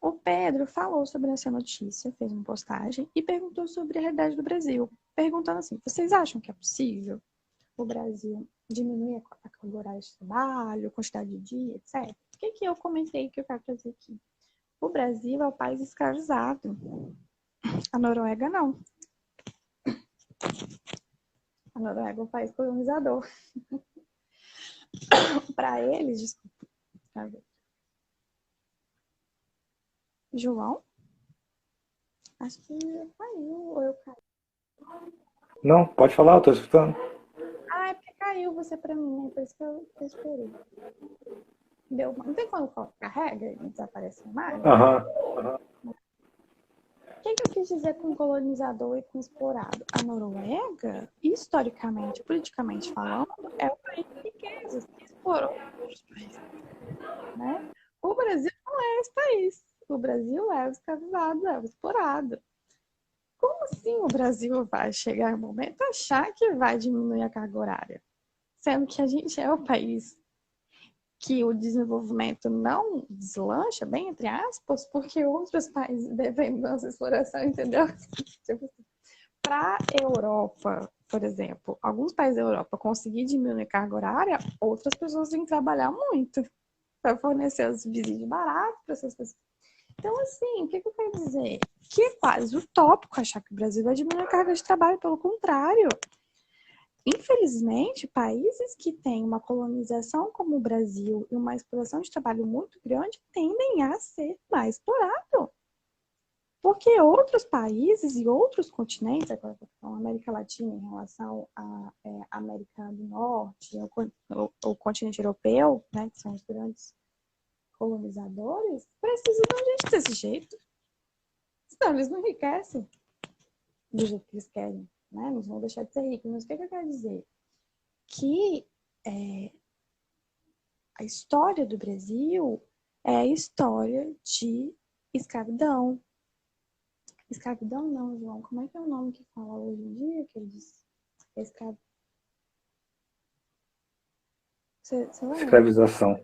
O Pedro falou sobre essa notícia, fez uma postagem e perguntou sobre a realidade do Brasil. Perguntando assim, vocês acham que é possível o Brasil diminuir a carga horária de trabalho, quantidade de dia, etc? O que eu comentei que eu quero trazer aqui? O Brasil é o país escravizado. A Noruega não. A Noruega é um país colonizador. Para eles, desculpa. João? Acho que caiu ou eu caí. Não, pode falar, eu tô escutando. Ah, é porque caiu você pra mim, é por isso que eu esperei. Deu, não tem quando carrega e desaparece a imagem? Aham. O que eu quis dizer com colonizador e com explorado? A Noruega, historicamente, politicamente falando, é o país de riquezas que explorou outros países. Né? O Brasil não é esse país. O Brasil é o escravizado, é o explorado. Como assim o Brasil vai chegar em um momento achar que vai diminuir a carga horária? Sendo que a gente é o país que o desenvolvimento não deslancha, bem entre aspas, porque outros países dependem da nossa exploração, entendeu? Para a Europa, por exemplo, alguns países da Europa conseguir diminuir a carga horária, outras pessoas têm que trabalhar muito para fornecer os vizinhos baratos para essas pessoas. Então, assim, o que eu quero dizer? Que é quase utópico achar que o Brasil vai diminuir a carga de trabalho, pelo contrário. Infelizmente, países que têm uma colonização como o Brasil e uma exploração de trabalho muito grande tendem a ser mais explorados. Porque outros países e outros continentes, agora a América Latina em relação à América do Norte, o continente europeu, né, que são os grandes colonizadores, precisam de gente desse jeito. Senão eles não enriquecem do jeito que eles querem. Né? Não vão deixar de ser ricos. Mas o que eu quero dizer? Que a história do Brasil é a história de escravidão. Escravidão não, João. Como é que é o nome que fala hoje em dia? Que ele diz Você lembra? Escravização.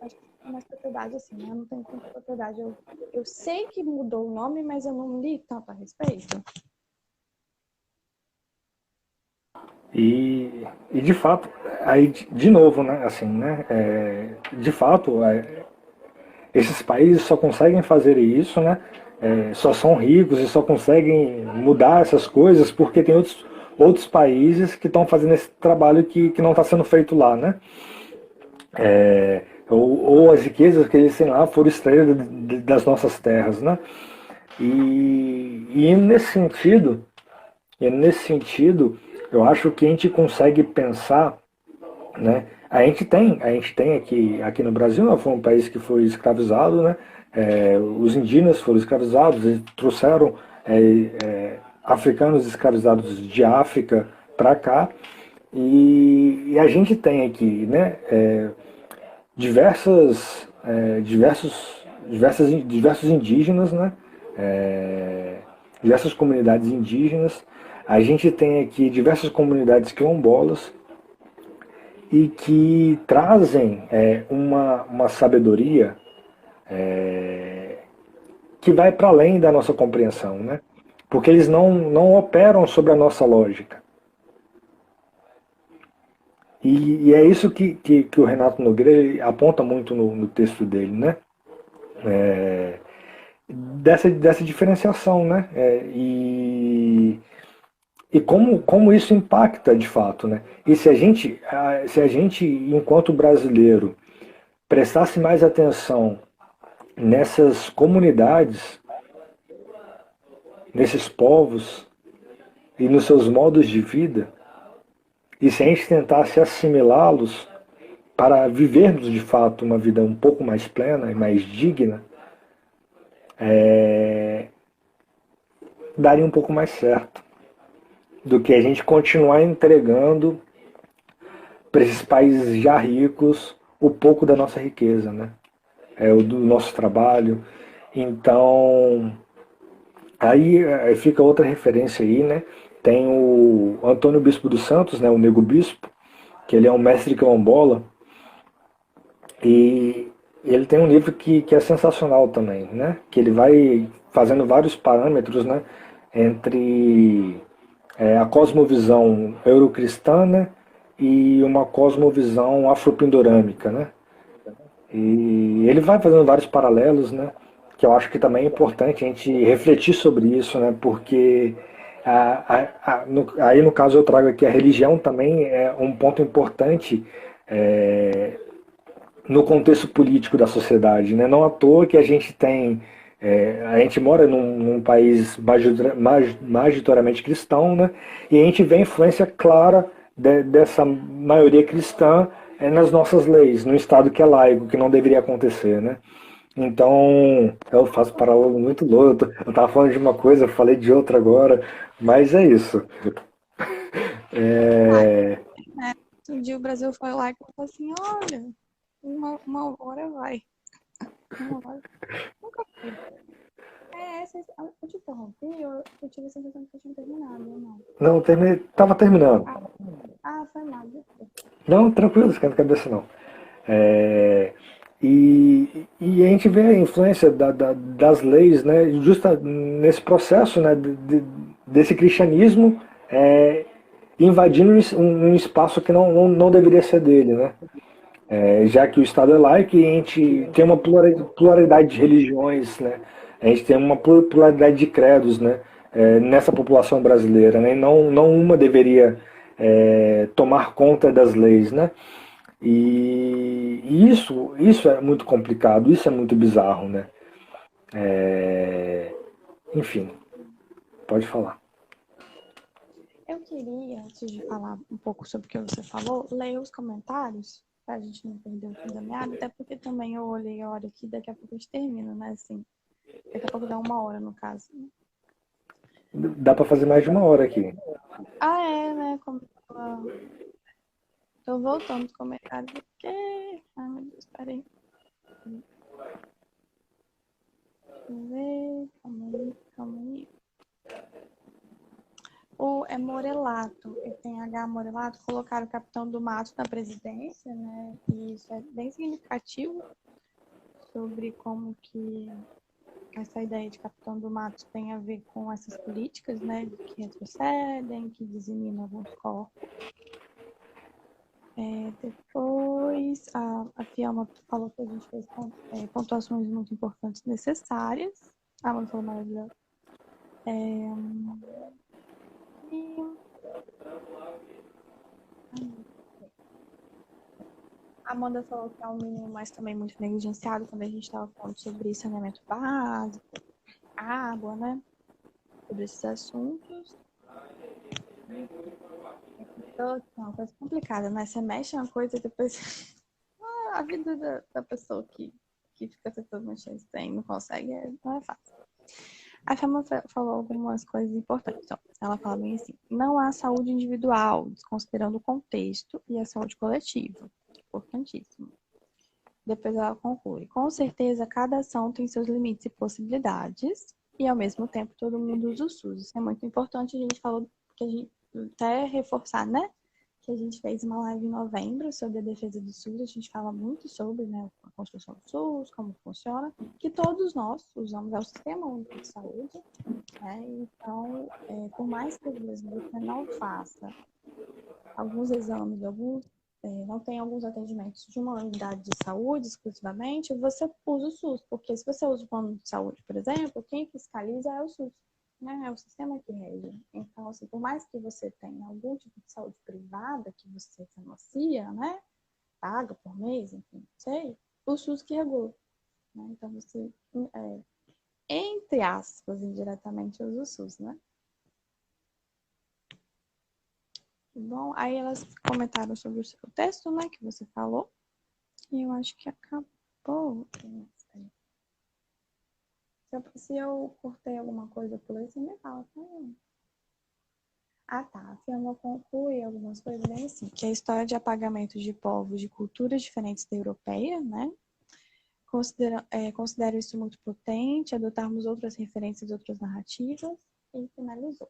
Acho que tem mais propriedade assim, né? Eu não tenho tanta propriedade. Eu sei que mudou o nome, mas eu não li tanto a respeito. E de fato, aí de novo, né, assim, né, de fato, esses países só conseguem fazer isso, né, só são ricos e só conseguem mudar essas coisas porque tem outros países que estão fazendo esse trabalho que não está sendo feito lá, né, ou as riquezas que eles têm lá foram extraídas das nossas terras, né, e nesse sentido, eu acho que a gente consegue pensar, né? A gente tem aqui no Brasil, né, foi um país que foi escravizado, né? Os indígenas foram escravizados, eles trouxeram africanos escravizados de África para cá, e a gente tem aqui, né? Diversos indígenas, né? Diversas comunidades indígenas. A gente tem aqui diversas comunidades quilombolas e que trazem uma sabedoria que vai para além da nossa compreensão, né? Porque eles não operam sobre a nossa lógica. E é isso que o Renato Nogueira aponta muito no texto dele, né? Dessa diferenciação, né? E como isso impacta de fato, né? E se a gente, enquanto brasileiro, prestasse mais atenção nessas comunidades, nesses povos e nos seus modos de vida, e se a gente tentasse assimilá-los para vivermos de fato uma vida um pouco mais plena e mais digna, daria um pouco mais certo do que a gente continuar entregando para esses países já ricos o pouco da nossa riqueza, né? O do nosso trabalho. Então, aí fica outra referência aí, né? Tem o Antônio Bispo dos Santos, né? O Nego Bispo, que ele é um mestre quilombola, E ele tem um livro que é sensacional também, né? Que ele vai fazendo vários parâmetros, né? Entre a cosmovisão eurocristã, né? E uma cosmovisão afropindorâmica, né? E ele vai fazendo vários paralelos, né? Que eu acho que também é importante a gente refletir sobre isso, né? Porque aí no caso eu trago aqui a religião também é um ponto importante é, no contexto político da sociedade, né? Não à toa que a gente tem a gente mora num país majoritariamente cristão, né? E a gente vê a influência clara dessa maioria cristã nas nossas leis, no Estado que é laico, que não deveria acontecer, né? Então, eu faço paralelo muito louco. Eu tava falando de uma coisa, falei de outra agora, mas é isso. Ah, É, né? Um dia o Brasil foi lá e falou assim, olha, uma hora vai. Uma hora. Nunca foi. Eu te interrompi, eu tive a sensação que eu tinha terminado, ou não? não, tava terminando. Ah, foi mal, desculpa. Não, tranquilo, esquenta a cabeça não. É, e a gente vê a influência das leis, né, justa nesse processo, né, desse cristianismo invadindo um espaço que não deveria ser dele, né? Já que o Estado é laico e a gente tem uma pluralidade de religiões, né? A gente tem uma pluralidade de credos, né? Nessa população brasileira, né? E não uma deveria tomar conta das leis, né? E isso é muito complicado, isso é muito bizarro, né? Enfim, pode falar. Eu queria, antes de falar um pouco sobre o que você falou, ler os comentários, pra gente não perder o fio da meada, até porque também eu olhei a hora aqui, daqui a pouco a gente termina, né? Assim, daqui a pouco dá uma hora, no caso. Dá para fazer mais de uma hora aqui. Ah, é, né? Como tô voltando os comentários aqui. Ai, meu Deus, peraí. Deixa eu ver. Calma aí. O Morelato, ele tem H Morelato, colocaram o Capitão do Mato na presidência, né? E isso é bem significativo sobre como que essa ideia de Capitão do Mato tem a ver com essas políticas, né? Que retrocedem, que dizimam alguns corpos. Depois, a Fiamma falou que a gente fez pontuações muito importantes necessárias. A Amanda falou maravilhoso. E a Amanda falou que é um menino, mas também muito negligenciado quando a gente estava falando sobre saneamento básico, água, né? Sobre esses assuntos. Então, é uma coisa complicada, né? Você mexe uma coisa e depois a vida da pessoa que fica tentando mexer sem, não consegue, não é fácil. A Fama falou algumas coisas importantes. Então, ela fala bem assim: não há saúde individual, desconsiderando o contexto e a saúde coletiva. Importantíssimo. Depois ela conclui: com certeza, cada ação tem seus limites e possibilidades, e ao mesmo tempo todo mundo usa o SUS. Isso é muito importante. A gente falou que a gente até reforçar, né? Que a gente fez uma live em novembro sobre a defesa do SUS. A gente fala muito sobre, né, a construção do SUS, como funciona, que todos nós usamos o Sistema Único de Saúde, né? Então, por mais que às vezes você não faça alguns exames, não tem alguns atendimentos de uma unidade de saúde exclusivamente, você usa o SUS, porque se você usa o plano de saúde, por exemplo, quem fiscaliza é o SUS, né? É o sistema que rege. Então, assim, por mais que você tenha algum tipo de saúde privada que você financia, né? Paga por mês, enfim, sei, o SUS que regula, né? Então, você, entre aspas, indiretamente usa o SUS, né? Bom, aí elas comentaram sobre o seu texto, né, que você falou. E eu acho que acabou. Se eu cortei alguma coisa por aí, você me fala. Ah, tá. A Fiamma conclui algumas coisas bem assim, que a história de apagamento de povos de culturas diferentes da europeia, né? Considero isso muito potente, adotarmos outras referências, outras narrativas, e finalizou.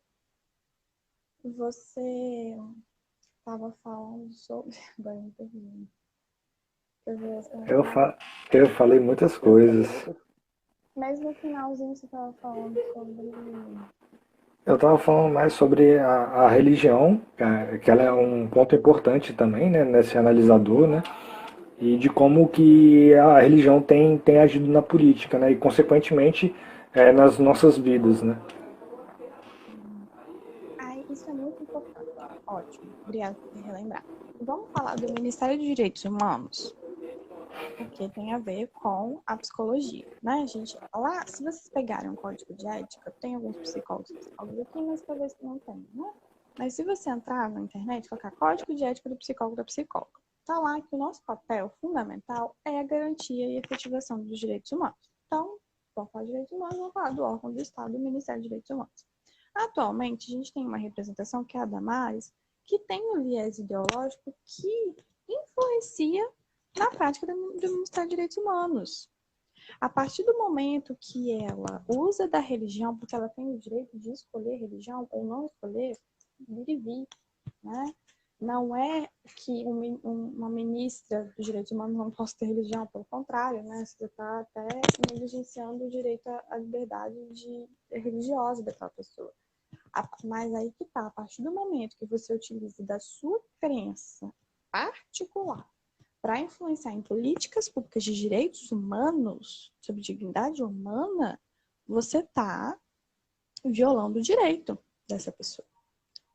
Você estava falando sobre. Agora eu me perdi. Eu, fa eu falei muitas coisas. Mas no finalzinho você estava falando sobre. Eu estava falando mais sobre a religião, que ela é um ponto importante também, né, nesse analisador, né, e de como que a religião tem agido na política, né, e consequentemente nas nossas vidas, né. Ai, isso é muito importante. Ótimo, obrigada por ter relembrado. Vamos falar do Ministério dos Direitos Humanos, porque tem a ver com a psicologia, né, gente? Lá, se vocês pegarem um código de ética, tem alguns psicólogos aqui, mas talvez não tenha, né? Mas se você entrar na internet e colocar código de ética do psicólogo da psicóloga, tá lá que o nosso papel fundamental é a garantia e efetivação dos direitos humanos. Então, vamos falar de direitos humanos, vamos falar do órgão do Estado, do Ministério dos Direitos Humanos. Atualmente, a gente tem uma representação que é a Damares, que tem um viés ideológico que influencia na prática do Ministério dos Direitos Humanos. A partir do momento que ela usa da religião, porque ela tem o direito de escolher religião ou não escolher, vir e vir, né? Não é que uma ministra dos direitos humanos não possa ter religião, pelo contrário, né? Você está até negligenciando o direito à liberdade religiosa daquela pessoa. Mas aí que tá, a partir do momento que você utiliza da sua crença particular para influenciar em políticas públicas de direitos humanos, sobre dignidade humana, você está violando o direito dessa pessoa,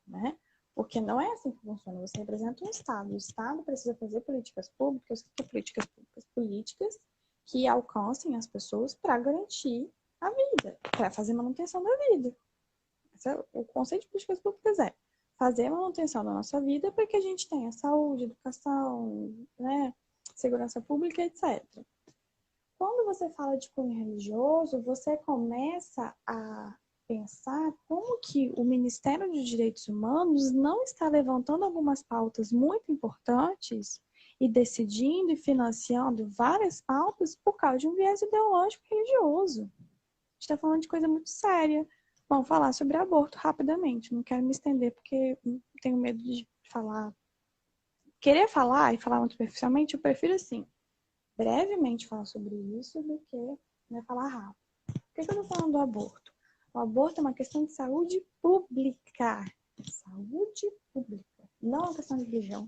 né? Porque não é assim que funciona. Você representa um Estado. O Estado precisa fazer políticas públicas, políticas que alcancem as pessoas para garantir a vida, para fazer manutenção da vida. O conceito de políticas públicas é fazer a manutenção da nossa vida para que a gente tenha saúde, educação, né, segurança pública, etc. Quando você fala de cunho religioso, você começa a pensar como que o Ministério dos Direitos Humanos não está levantando algumas pautas muito importantes e decidindo e financiando várias pautas por causa de um viés ideológico religioso. A gente está falando de coisa muito séria. Vamos falar sobre aborto rapidamente. Não quero me estender porque tenho medo de falar. Querer falar e falar muito superficialmente, eu prefiro assim, brevemente falar sobre isso do que falar rápido. Por que eu estou falando do aborto? O aborto é uma questão de saúde pública. Saúde pública. Não é uma questão de religião.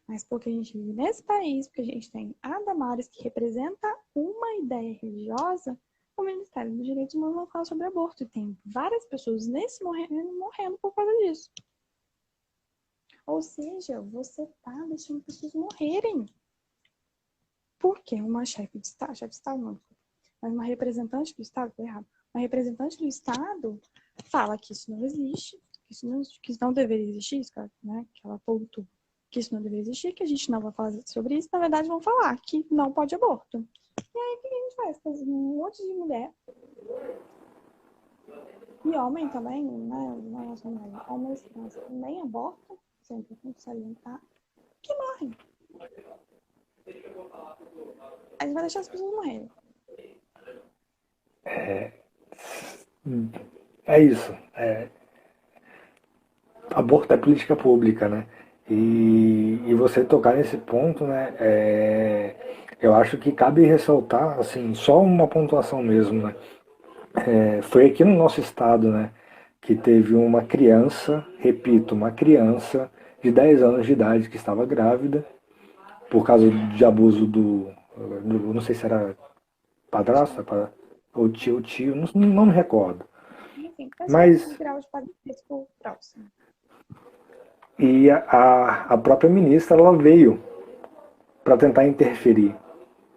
Mas porque a gente vive nesse país, porque a gente tem a Damares que representa uma ideia religiosa, o Ministério dos Direitos Humanos não fala sobre aborto. E tem várias pessoas morrendo por causa disso. Ou seja, você está deixando pessoas morrerem. Porque uma chefe de Estado não, mas uma representante do Estado, tá errado, uma representante do Estado fala que isso não existe, que isso não deveria existir, né, que ela pontua que isso não deveria existir, que a gente não vai falar sobre isso, na verdade vão falar que não pode aborto. E aí o que a gente faz? Faz um monte de mulher e homem também, né, homens trans também abortam, sempre tem que salientar, que morrem. A gente vai deixar as pessoas morrerem. É isso. Aborto é política pública, né? E você tocar nesse ponto, né? Eu acho que cabe ressaltar, assim, só uma pontuação mesmo, né? Foi aqui no nosso estado, né? Que teve uma criança, repito, uma criança de 10 anos de idade que estava grávida por causa de abuso não sei se era padrasto ou tio, não me recordo. Enfim, pessoas com Mas grau de parentesco próximo. e a própria ministra ela veio para tentar interferir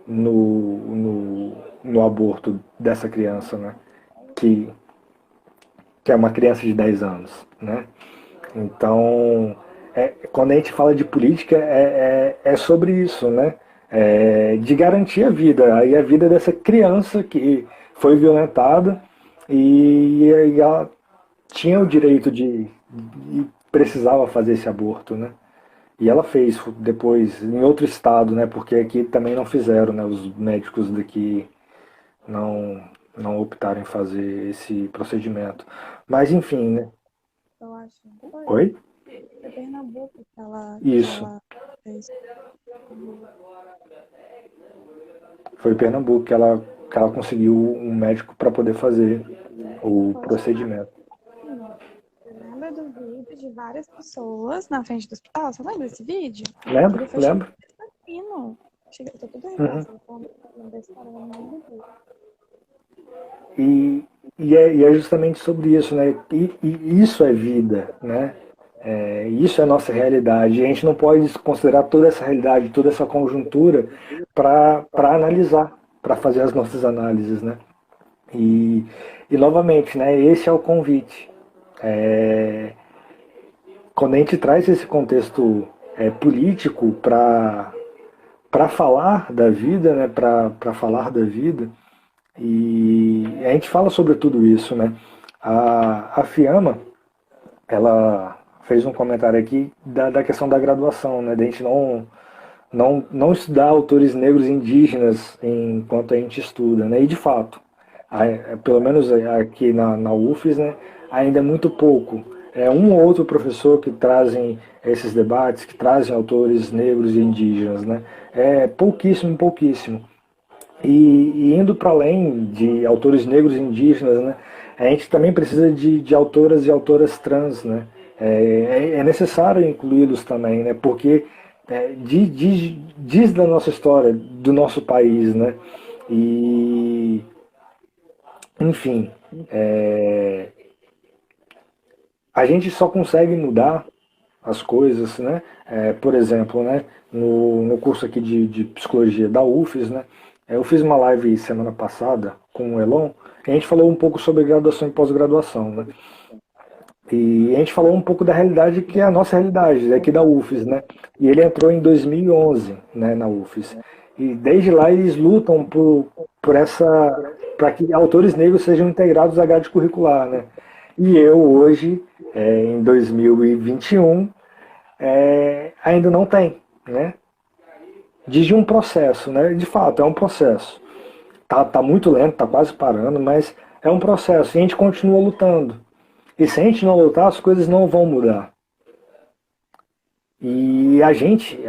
no aborto dessa criança, né? Que, que é uma criança de 10 anos, né? Então, quando a gente fala de política, é sobre isso, né? De garantir a vida, aí a vida dessa criança que foi violentada e ela tinha o direito de precisava fazer esse aborto, né? E ela fez depois em outro estado, né? Porque aqui também não fizeram, né? Os médicos daqui não, não optaram em fazer esse procedimento. Mas enfim, né? Eu acho. Foi. Oi? foi Pernambuco que Isso, ela fez. foi em Pernambuco que ela conseguiu um médico para poder fazer o Poxa, procedimento. você lembra do vídeo de várias pessoas na frente do hospital? Você lembra desse vídeo? Aquilo Lembro? foi Lembro. chocante. Eu tô toda Uhum. arrepiada, falando da história, eu não lembro. E, e é justamente sobre isso, né? E isso é vida, né? Isso é a nossa realidade. E a gente não pode considerar toda essa realidade, toda essa conjuntura para analisar, para fazer as nossas análises, né? E, e novamente, né? Esse é o convite. É, quando a gente traz esse contexto político para falar da vida, né? Para falar da vida, e a gente fala sobre tudo isso, né? A Fiamma, ela fez um comentário aqui da questão da graduação, né? Da gente não estudar autores negros indígenas enquanto a gente estuda, né? E de fato, pelo menos aqui na UFES, né? Ainda é muito pouco. É um ou outro professor que trazem esses debates, que trazem autores negros e indígenas, né? É pouquíssimo, pouquíssimo. E indo para além de autores negros e indígenas, né, a gente também precisa de autoras e autoras trans, né? É necessário incluí-los também, né? Porque diz da nossa história, do nosso país, né? E, enfim, a gente só consegue mudar as coisas, né? Por exemplo, né? No curso aqui de psicologia da UFES, né? Eu fiz uma live semana passada com o Elon e a gente falou um pouco sobre graduação e pós-graduação, né? E a gente falou um pouco da realidade que é a nossa realidade, aqui da UFES, né? E ele entrou em 2011, né, na UFES. E desde lá eles lutam por essa, para que autores negros sejam integrados à grade curricular, né? E eu hoje, em 2021, ainda não tem, né? Diz de um processo, né? De fato, é um processo. Tá muito lento, tá quase parando, mas é um processo e a gente continua lutando. E se a gente não lutar, as coisas não vão mudar. E a gente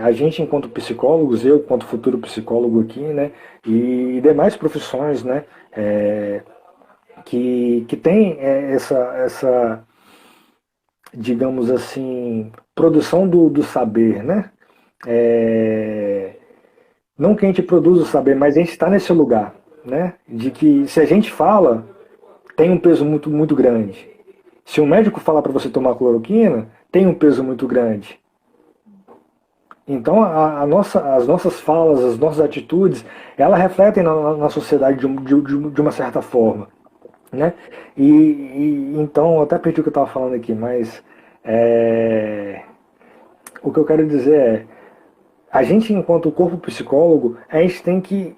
enquanto psicólogos, eu enquanto futuro psicólogo aqui, né, e demais profissões, né, que tem essa, digamos assim, produção do saber, né, é, não que a gente produza o saber, mas a gente está nesse lugar, né, de que se a gente fala, tem um peso muito, muito grande. Se um médico falar para você tomar cloroquina, tem um peso muito grande. Então, as nossas falas, as nossas atitudes, elas refletem na sociedade de uma certa forma, né? Então, eu até perdi o que eu estava falando aqui, mas o que eu quero dizer a gente, enquanto corpo psicólogo, a gente tem que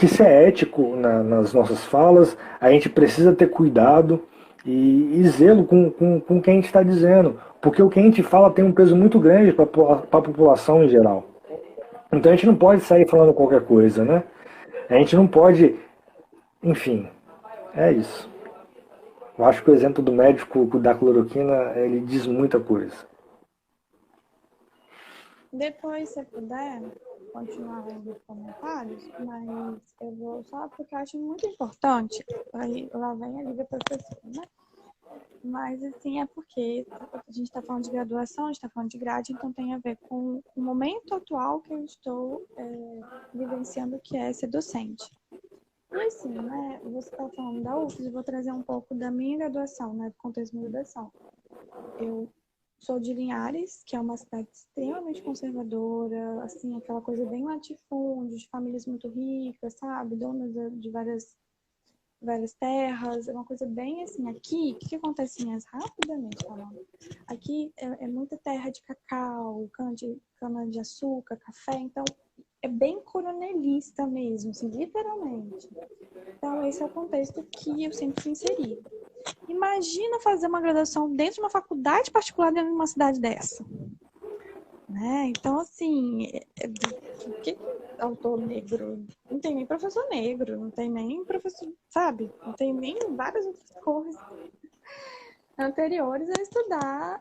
ser ético nas nossas falas, a gente precisa ter cuidado e zelo com o que a gente está dizendo, porque o que a gente fala tem um peso muito grande para a população em geral. Então a gente não pode sair falando qualquer coisa, né? A gente não pode. Enfim, é isso. Eu acho que o exemplo do médico da cloroquina, ele diz muita coisa. Depois, se puder, continuar lendo os comentários, mas eu vou só porque eu acho muito importante. Aí lá vem a Lívia professora, né? Mas, assim, é porque a gente está falando de graduação, a gente está falando de grade, então tem a ver com o momento atual que eu estou vivenciando, que é ser docente. E, assim, né, você está falando da UFES, eu vou trazer um pouco da minha graduação, né, do contexto da minha graduação. Eu sou de Linhares, que é uma cidade extremamente conservadora, assim, aquela coisa bem latifúndio, de famílias muito ricas, sabe? Donas de várias terras, é uma coisa bem assim. Aqui, o que acontece mais rapidamente falando? Aqui é muita terra de cacau, cana de açúcar, café, então é bem coronelista mesmo, assim, literalmente. Então, esse é o contexto que eu sempre fui inserida. Imagina fazer uma graduação dentro de uma faculdade particular dentro de uma cidade dessa. Né? Então, assim, que autor negro? Não tem nem professor negro, não tem nem professor, sabe? Não tem nem várias outras coisas. anteriores a estudar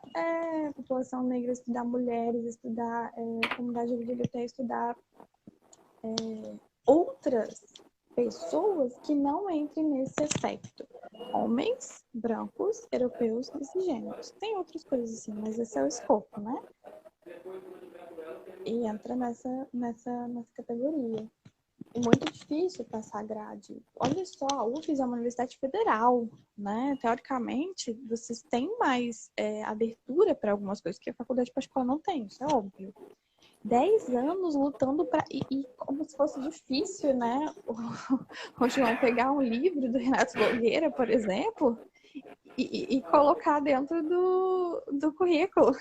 população negra, estudar mulheres, estudar comunidade LGBT, estudar outras pessoas que não entrem nesse aspecto. Homens, brancos, europeus, cisgêneros. Tem outras coisas assim, mas esse é o escopo, né? E entra nessa categoria. É muito difícil passar grade. Olha só, a UFES é uma universidade federal, né? Teoricamente, vocês têm mais abertura para algumas coisas que a faculdade particular não tem, isso é óbvio. 10 anos lutando para. E como se fosse difícil, né? O João pegar um livro do Renato Nogueira, por exemplo, e colocar dentro do currículo.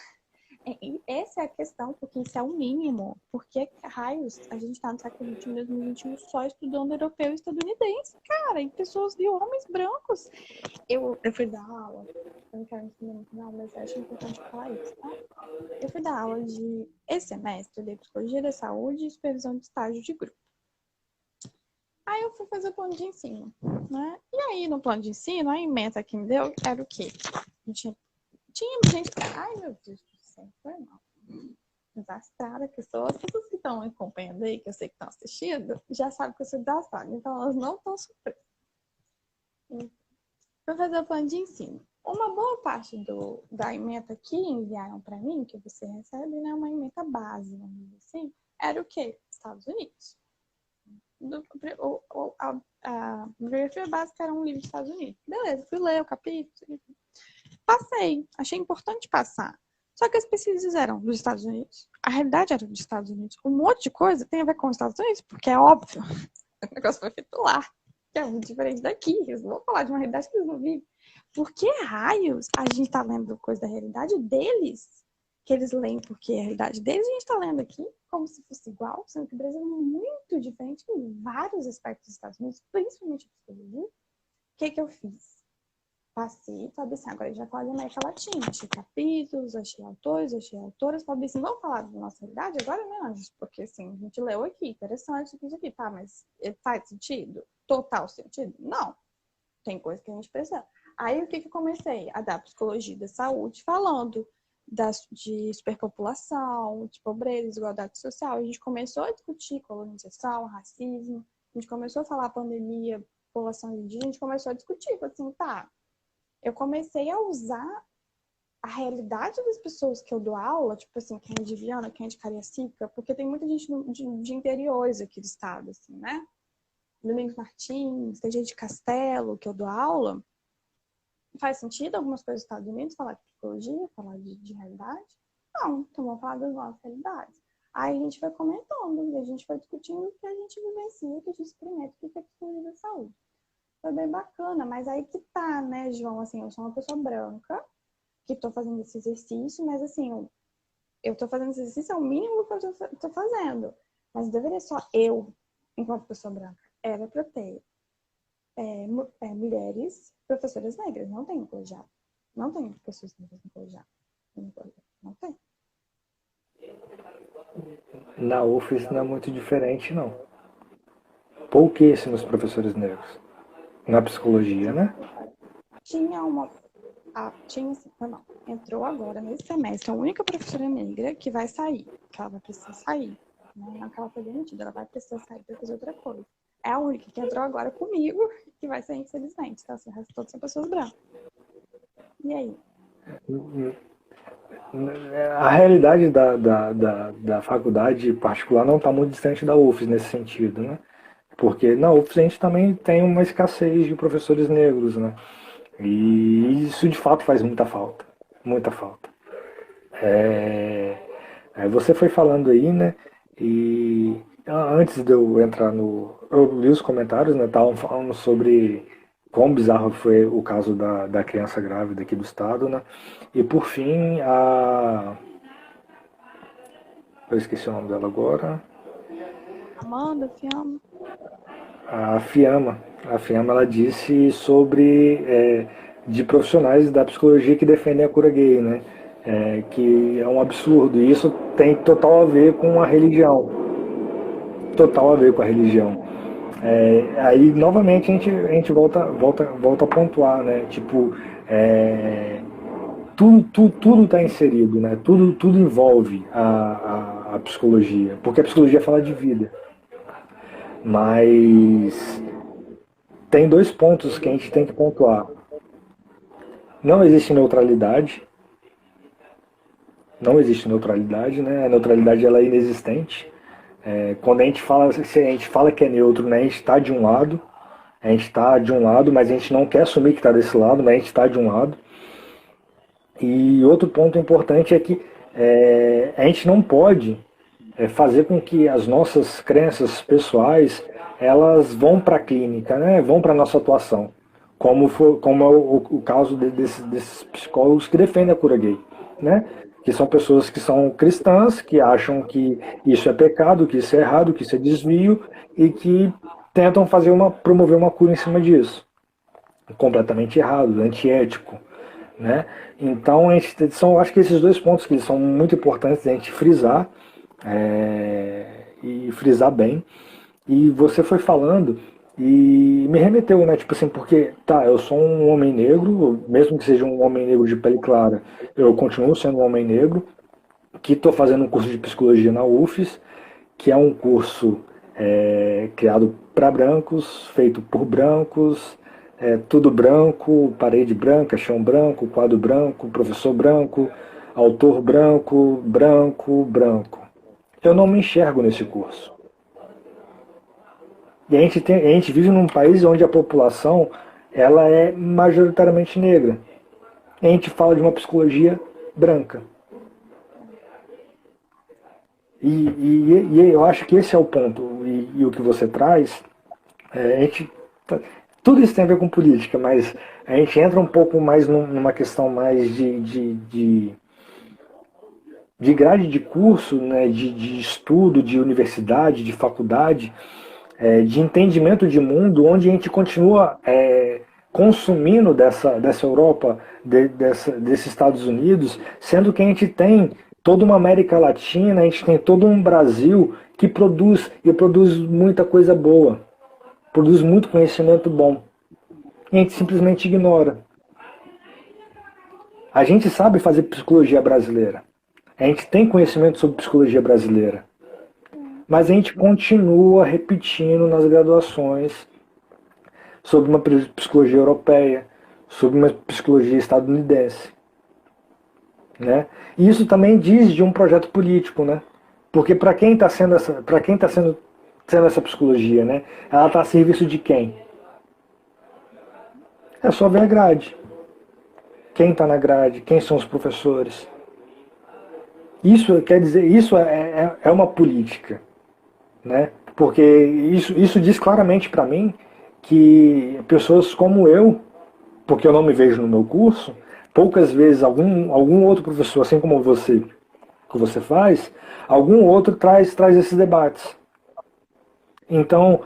E essa é a questão, porque isso é o mínimo. Por que raios a gente está no século XXI, 2021, só estudando europeu e estadunidense, cara, e pessoas de homens brancos? Eu fui dar aula, eu não quero entender muito não, mas acho importante falar isso, tá? Eu fui dar aula de, esse semestre, de psicologia da saúde e supervisão de estágio de grupo. Aí eu fui fazer o plano de ensino, né? E aí, no plano de ensino, a ementa que me deu era o quê? Tinha gente... Ai, meu Deus do céu, foi mal. Desastrada que sou. As pessoas que estão acompanhando aí, que eu sei que estão assistindo, já sabem que eu sou desastrada. Então, elas não estão surpresas. Para fazer o plano de ensino. Uma boa parte da ementa que enviaram para mim, que você recebe, né, uma ementa base, vamos dizer assim, era o quê? Estados Unidos. A bibliografia básica era um livro dos Estados Unidos. Beleza, fui ler o capítulo. Passei. Achei importante passar. Só que as pesquisas eram dos Estados Unidos. A realidade era dos Estados Unidos. Um monte de coisa tem a ver com os Estados Unidos, porque é óbvio. O negócio foi feito lá, que é muito diferente daqui. Eles não vão falar de uma realidade que eles não vivem. Por que raios a gente está lendo coisa da realidade deles? Que eles leem porque a realidade deles a gente está lendo aqui como se fosse igual, sendo que o Brasil é muito diferente em vários aspectos dos Estados Unidos, principalmente a psicologia. O que eu fiz? Passei, falei assim, agora a gente vai falar de América Latina. Achei capítulos, achei autores, achei autoras. Falei assim, vamos falar da nossa realidade agora, né, Anjos? Porque, assim, a gente leu aqui, interessante isso aqui, tá, mas faz sentido? Total sentido? Não. Tem coisa que a gente precisa. Aí, o que eu comecei? A dar psicologia da saúde, falando de superpopulação, de pobreza, desigualdade social. A gente começou a discutir colonização, racismo. A gente começou a falar pandemia, população indígena. A gente começou a discutir. Falei assim, tá... Eu comecei a usar a realidade das pessoas que eu dou aula, tipo assim, quem é de Viana, quem é de Cariacica, porque tem muita gente de interiores aqui do estado, assim, né? Domingos Martins, tem gente de Castelo que eu dou aula. Faz sentido algumas coisas dos Estados Unidos falar de psicologia, falar de realidade? Não, então vamos falar das nossas realidades. Aí a gente foi comentando, e a gente foi discutindo o que a gente vivencia, o que a gente experimenta, o que é psicologia da saúde. Foi bem bacana, mas aí que tá, né, João? Assim, eu sou uma pessoa branca que tô fazendo esse exercício, mas assim, eu tô fazendo esse exercício, é o mínimo que eu tô fazendo. Mas deveria só eu, enquanto pessoa branca, era pra ter mulheres professoras negras. Não tem no colegiado. Não tem pessoas negras no colegiado. Não tem. Na UFES não é muito diferente, não. Pouquíssimos professores negros. Na psicologia, né? Tinha uma... tinha assim, não. Entrou agora, nesse semestre, a única professora negra que vai sair. Que ela vai precisar sair. Não que ela foi demitida, ela vai precisar sair para fazer outra coisa. É a única que entrou agora comigo, que vai sair, infelizmente. Tá? O resto todos são pessoas brancas. E aí? A realidade da faculdade particular não está muito distante da UFES nesse sentido, né? Porque na UFES a gente também tem uma escassez de professores negros, né? E isso de fato faz muita falta. Muita falta. Você foi falando aí, né? E antes de eu entrar no. Eu li os comentários, né? Estavam falando sobre quão bizarro foi o caso da criança grávida aqui do estado, né? E por fim, eu esqueci o nome dela agora. Amanda, Fiamma? A Fiamma. A Fiamma, ela disse sobre de profissionais da psicologia que defendem a cura gay, né? Que é um absurdo. E isso tem total a ver com a religião. Total a ver com a religião. Aí novamente a gente volta a pontuar, né? Tipo, tudo está inserido, né? Tudo envolve a psicologia, porque a psicologia fala de vida. Mas tem dois pontos que a gente tem que pontuar. Não existe neutralidade. Não existe neutralidade, né? A neutralidade ela é inexistente. Quando a gente fala, se a gente fala que é neutro, né? A gente está de um lado. A gente está de um lado, mas a gente não quer assumir que está desse lado, mas a gente está de um lado. E outro ponto importante é que a gente não pode fazer com que as nossas crenças pessoais elas vão para a clínica, né? Vão para a nossa atuação, como é o caso desses psicólogos que defendem a cura gay, né? Que são pessoas que são cristãs, que acham que isso é pecado, que isso é errado, que isso é desvio e que tentam promover uma cura em cima disso. Completamente errado, antiético, né? Então, acho que esses dois pontos que são muito importantes a gente frisar, e frisar bem. E você foi falando e me remeteu, né? Tipo assim, porque, tá, eu sou um homem negro, mesmo que seja um homem negro de pele clara, eu continuo sendo um homem negro, que estou fazendo um curso de psicologia na UFES, que é um curso criado para brancos, feito por brancos, tudo branco, parede branca, chão branco, quadro branco, professor branco, autor branco, branco, branco. Eu não me enxergo nesse curso. E a gente vive num país onde a população ela é majoritariamente negra. E a gente fala de uma psicologia branca. E eu acho que esse é o ponto. E o que você traz, tudo isso tem a ver com política, mas a gente entra um pouco mais numa questão mais de grade de curso, né, de estudo, de universidade, de faculdade, de entendimento de mundo, onde a gente continua consumindo dessa Europa, desses Estados Unidos, sendo que a gente tem toda uma América Latina, a gente tem todo um Brasil que produz muita coisa boa, produz muito conhecimento bom. E a gente simplesmente ignora. A gente sabe fazer psicologia brasileira. A gente tem conhecimento sobre psicologia brasileira. Mas a gente continua repetindo nas graduações sobre uma psicologia europeia, sobre uma psicologia estadunidense. Né? E isso também diz de um projeto político, né? Porque para quem está sendo essa psicologia, né? Ela está a serviço de quem? É só ver a grade. Quem está na grade? Quem são os professores? Isso quer dizer, isso é uma política, né? Porque isso diz claramente para mim que pessoas como eu, porque eu não me vejo no meu curso, poucas vezes algum outro professor, assim como você, que você faz, algum outro traz esses debates. Então,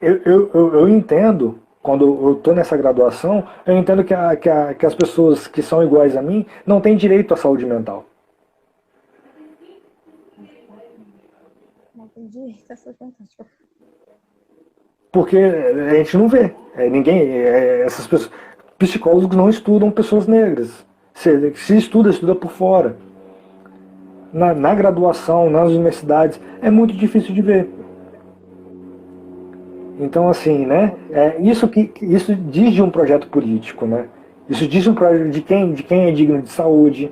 eu entendo, quando eu estou nessa graduação, eu entendo que as pessoas que são iguais a mim não têm direito à saúde mental. Não tem direito à saúde mental. Porque a gente não vê. Essas pessoas, psicólogos não estudam pessoas negras. Se estuda por fora. Na graduação, nas universidades, é muito difícil de ver. Então, assim, né? Isso diz de um projeto político, né? Isso diz um projeto de quem é digno de saúde,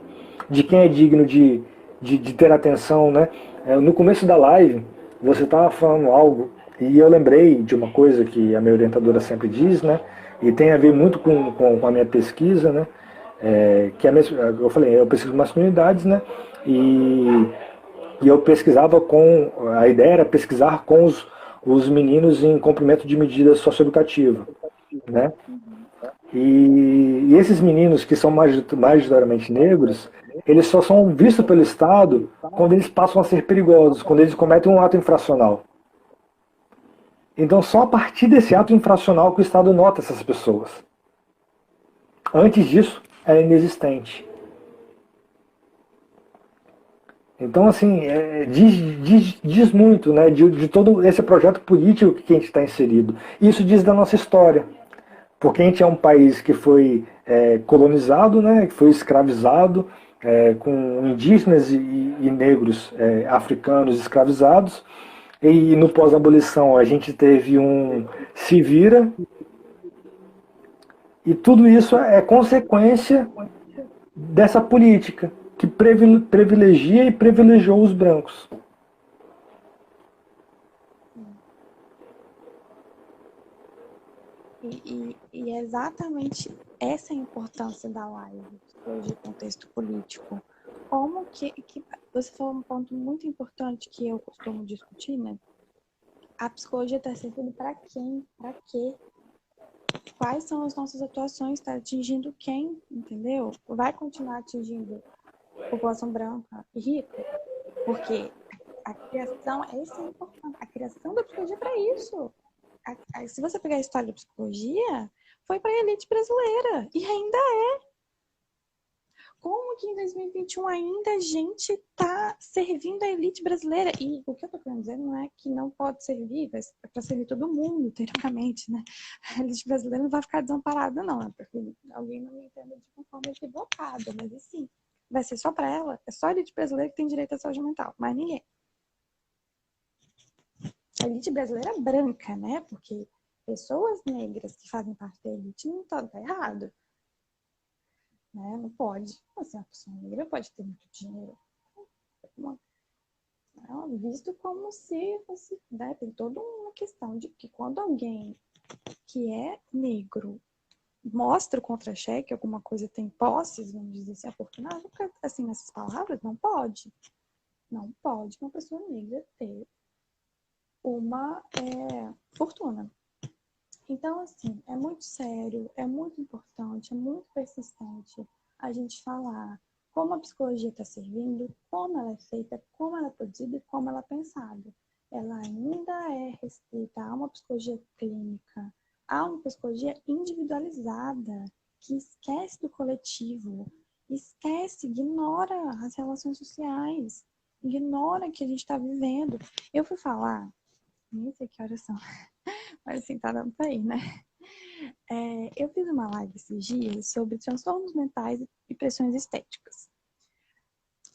de quem é digno de ter atenção, né? No começo da live, você estava falando algo, e eu lembrei de uma coisa que a minha orientadora sempre diz, né? E tem a ver muito com a minha pesquisa, né? Eu falei, eu pesquiso masculinidades, né? E eu pesquisava a ideia era pesquisar com os meninos em cumprimento de medida socioeducativa, né? E esses meninos que são majoritariamente negros, eles só são vistos pelo Estado quando eles passam a ser perigosos, quando eles cometem um ato infracional. Então só a partir desse ato infracional que o Estado nota essas pessoas. Antes disso, é inexistente. Então, assim, diz muito, né, de todo esse projeto político que a gente está inserido. Isso diz da nossa história, porque a gente é um país que foi colonizado, né, que foi escravizado, com indígenas e negros africanos escravizados, e no pós-abolição a gente teve um se vira, e tudo isso é consequência dessa política que privilegia e privilegiou os brancos. E é exatamente essa a importância da live, hoje, contexto político. Como que você falou um ponto muito importante que eu costumo discutir, né? A psicologia está servindo para quem? Para quê? Quais são as nossas atuações? Está atingindo quem? Entendeu? Vai continuar atingindo a população branca e rica? Porque a criação, essa é importante. A criação da psicologia é para isso. Se você pegar a história da psicologia, foi para a elite brasileira. E ainda é. Como que em 2021 ainda a gente está servindo a elite brasileira? E o que eu estou querendo dizer não é que não pode servir, é para servir todo mundo, teoricamente, né? A elite brasileira não vai ficar desamparada, não. É porque alguém não me entenda de uma forma equivocada, mas assim, vai ser só para ela. É só a elite brasileira que tem direito à saúde mental, mas ninguém. A elite brasileira é branca, né? Porque pessoas negras que fazem parte da elite não tá errado. Né? Não pode. Assim, a pessoa negra pode ter muito dinheiro. É visto como se fosse, né? Tem toda uma questão de que quando alguém que é negro mostra o contra-cheque, alguma coisa tem posses, vamos dizer assim, afortunado, assim, nessas palavras, não pode. Não pode uma pessoa negra ter uma fortuna. Então, assim, é muito sério, é muito importante, é muito persistente a gente falar como a psicologia está servindo, como ela é feita, como ela é produzida e como ela é pensada. Ela ainda é restrita a uma psicologia clínica, a uma psicologia individualizada, que esquece do coletivo, esquece, ignora as relações sociais, ignora que a gente está vivendo. Eu fui falar, nem sei que horas são, mas assim, tá dando pra ir, né? Eu fiz uma live esses dias sobre transtornos mentais e pressões estéticas.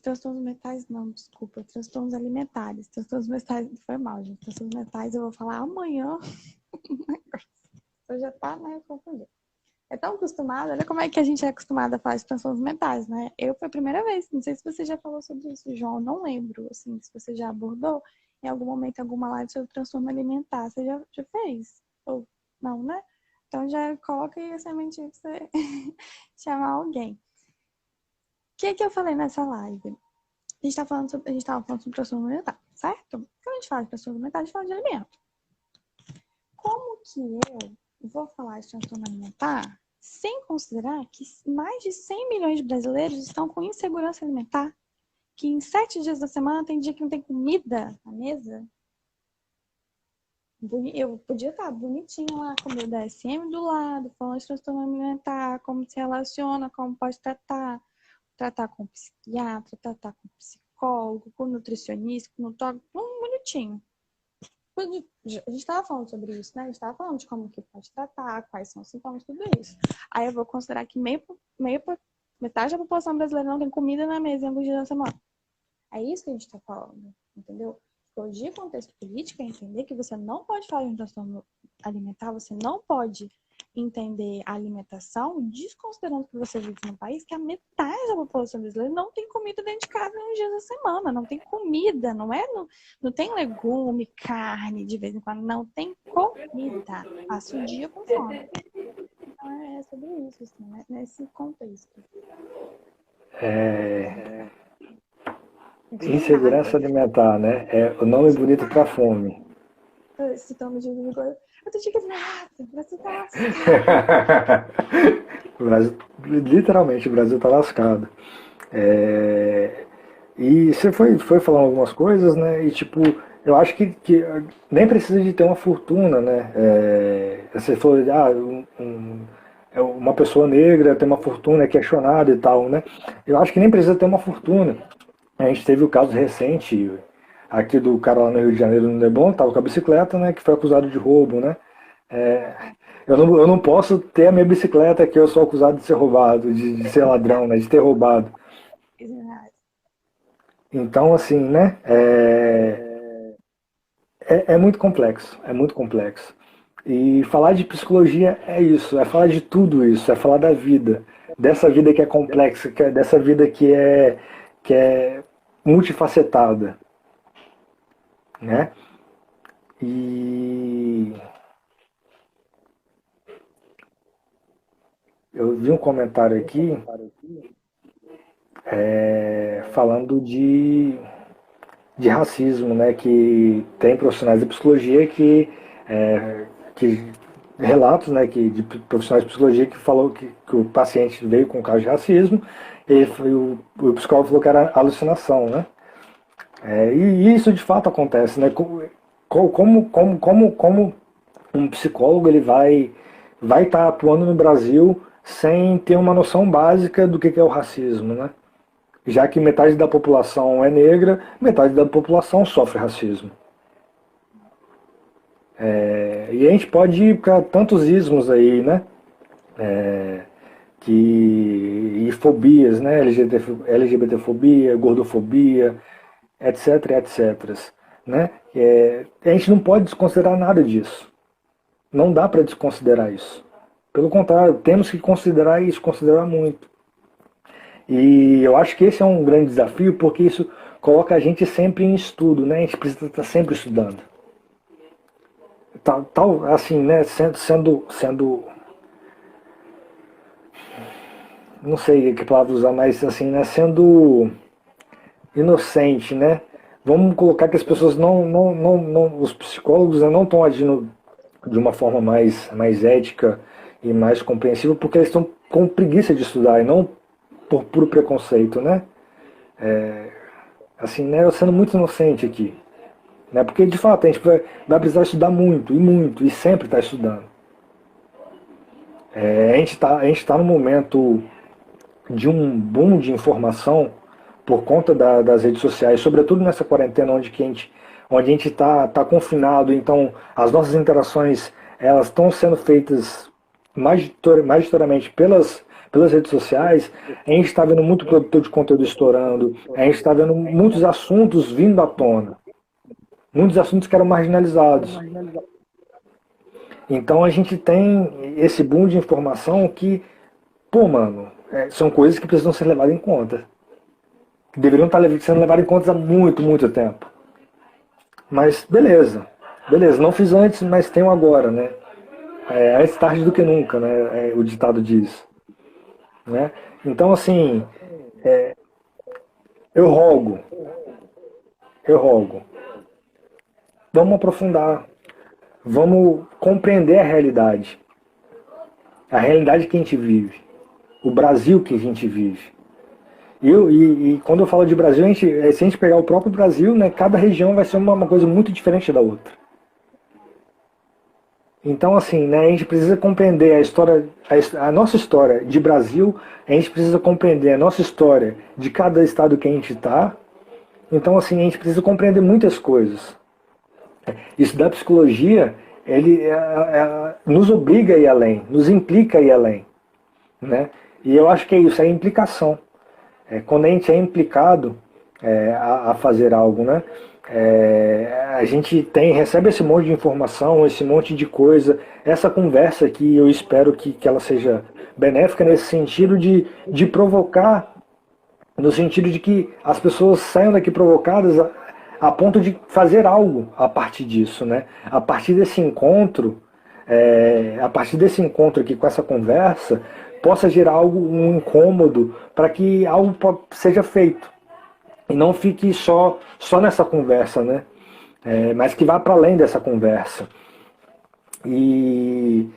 Transtornos mentais, não, desculpa. Transtornos alimentares. Transtornos mentais, foi mal, gente. Transtornos mentais eu vou falar amanhã. Eu já tá, né, confundindo. É tão acostumado, olha como é que a gente é acostumado a falar de transtornos mentais, né? Eu foi a primeira vez, não sei se você já falou sobre isso, João, não lembro, assim, se você já abordou em algum momento, alguma live sobre transtorno alimentar, você já fez? Ou não, né? Então já coloca aí a sementinha pra você chamar alguém. O que eu falei nessa live? A gente tava falando sobre transtorno alimentar, certo? Quando a gente fala de transtorno alimentar, a gente fala de alimento. Como que eu vou falar de transtorno alimentar sem considerar que mais de 100 milhões de brasileiros estão com insegurança alimentar? Que em 7 dias da semana tem dia que não tem comida na mesa? Eu podia estar bonitinha lá com o meu DSM do lado, falando de transtorno alimentar, como se relaciona, como pode tratar com psiquiatra, tratar com psicólogo, com nutricionista, com nutriólogo, bonitinho. A gente estava falando sobre isso, né? A gente estava falando de como que pode tratar, quais são os sintomas, tudo isso. Aí eu vou considerar que metade da população brasileira não tem comida na mesa em alguns dias da semana. É isso que a gente está falando, entendeu? Psicologia e contexto político é entender que você não pode falar de um transtorno alimentar, você não pode entender a alimentação, desconsiderando que você vive num país que a metade da população brasileira não tem comida dentro de casa nos dias da semana, não tem comida, não tem legume, carne de vez em quando, não tem comida, passa o dia com fome. Então é sobre isso, assim, né? Nesse contexto. Insegurança alimentar, né? É o nome bonito para fome. Esse tom de vigor. Eu tô indignada, o Brasil tá lascado. Literalmente, o Brasil tá lascado. E você foi falando algumas coisas, né? E tipo, eu acho que nem precisa de ter uma fortuna, né? Você falou, uma pessoa negra tem uma fortuna, é questionada e tal, né? Eu acho que nem precisa ter uma fortuna. A gente teve o caso recente aqui do cara lá no Rio de Janeiro, no Leblon, tava com a bicicleta, né, que foi acusado de roubo, né? É, eu não posso ter a minha bicicleta que eu sou acusado de ser roubado, de ser ladrão, né, de ter roubado. R$ 15. Então, assim, né, é muito complexo, é muito complexo. E falar de psicologia é isso, é falar de tudo isso, é falar da vida, dessa vida que é complexa, dessa vida que é multifacetada, né? E eu vi um comentário aqui falando de racismo, né? Que tem profissionais de psicologia que relatos, né? Que de profissionais de psicologia que falou que o paciente veio com caso de racismo e o psicólogo falou que era alucinação, né? E isso de fato acontece, né? Como um psicólogo ele vai estar atuando no Brasil sem ter uma noção básica do que é o racismo, né? Já que metade da população é negra, metade da população sofre racismo. E a gente pode ir para tantos ismos aí, né? E fobias, né? LGBTfobia, gordofobia, etc, etc. Né? A gente não pode desconsiderar nada disso. Não dá para desconsiderar isso. Pelo contrário, temos que considerar isso, considerar muito. E eu acho que esse é um grande desafio, porque isso coloca a gente sempre em estudo, né? A gente precisa estar sempre estudando. Tal assim, né? Sendo não sei que palavra usar, mas assim, né? Sendo inocente, né? Vamos colocar que as pessoas os psicólogos, né, não estão agindo de uma forma mais ética e mais compreensiva, porque eles estão com preguiça de estudar e não por puro preconceito, né? Assim, né? Eu sendo muito inocente aqui, né? Porque de fato a gente vai precisar estudar muito, e sempre está estudando. A gente tá num momento de um boom de informação por conta das redes sociais, sobretudo nessa quarentena onde a gente tá confinado, então as nossas interações elas estão sendo feitas majoritariamente pelas redes sociais. A gente está vendo muito produtor de conteúdo estourando, a gente está vendo muitos assuntos vindo à tona, muitos assuntos que eram marginalizados. Então a gente tem esse boom de informação que, pô, mano, são coisas que precisam ser levadas em conta. Que deveriam estar sendo levadas em conta há muito tempo. Mas beleza, não fiz antes, mas tenho agora, né? Antes tarde do que nunca, né? O ditado diz. Né? Então, assim, eu rogo, eu rogo. Vamos aprofundar, vamos compreender a realidade que a gente vive, o Brasil que a gente vive. E quando eu falo de Brasil, se a gente pegar o próprio Brasil, né, cada região vai ser uma coisa muito diferente da outra. Então, assim, né, a gente precisa compreender a história, a nossa história de Brasil, a gente precisa compreender a nossa história de cada estado que a gente está. Então, assim, a gente precisa compreender muitas coisas. Estudar psicologia, ele nos obriga a ir além, nos implica a ir além. Né? E eu acho que é isso, é a implicação. Quando a gente é implicado a fazer algo, né? A gente recebe esse monte de informação, esse monte de coisa, essa conversa que eu espero que ela seja benéfica nesse sentido de provocar, no sentido de que as pessoas saiam daqui provocadas a ponto de fazer algo a partir disso, né? A partir desse encontro, aqui com essa conversa, possa gerar um incômodo para que algo seja feito. E não fique só nessa conversa, né? Mas que vá para além dessa conversa. E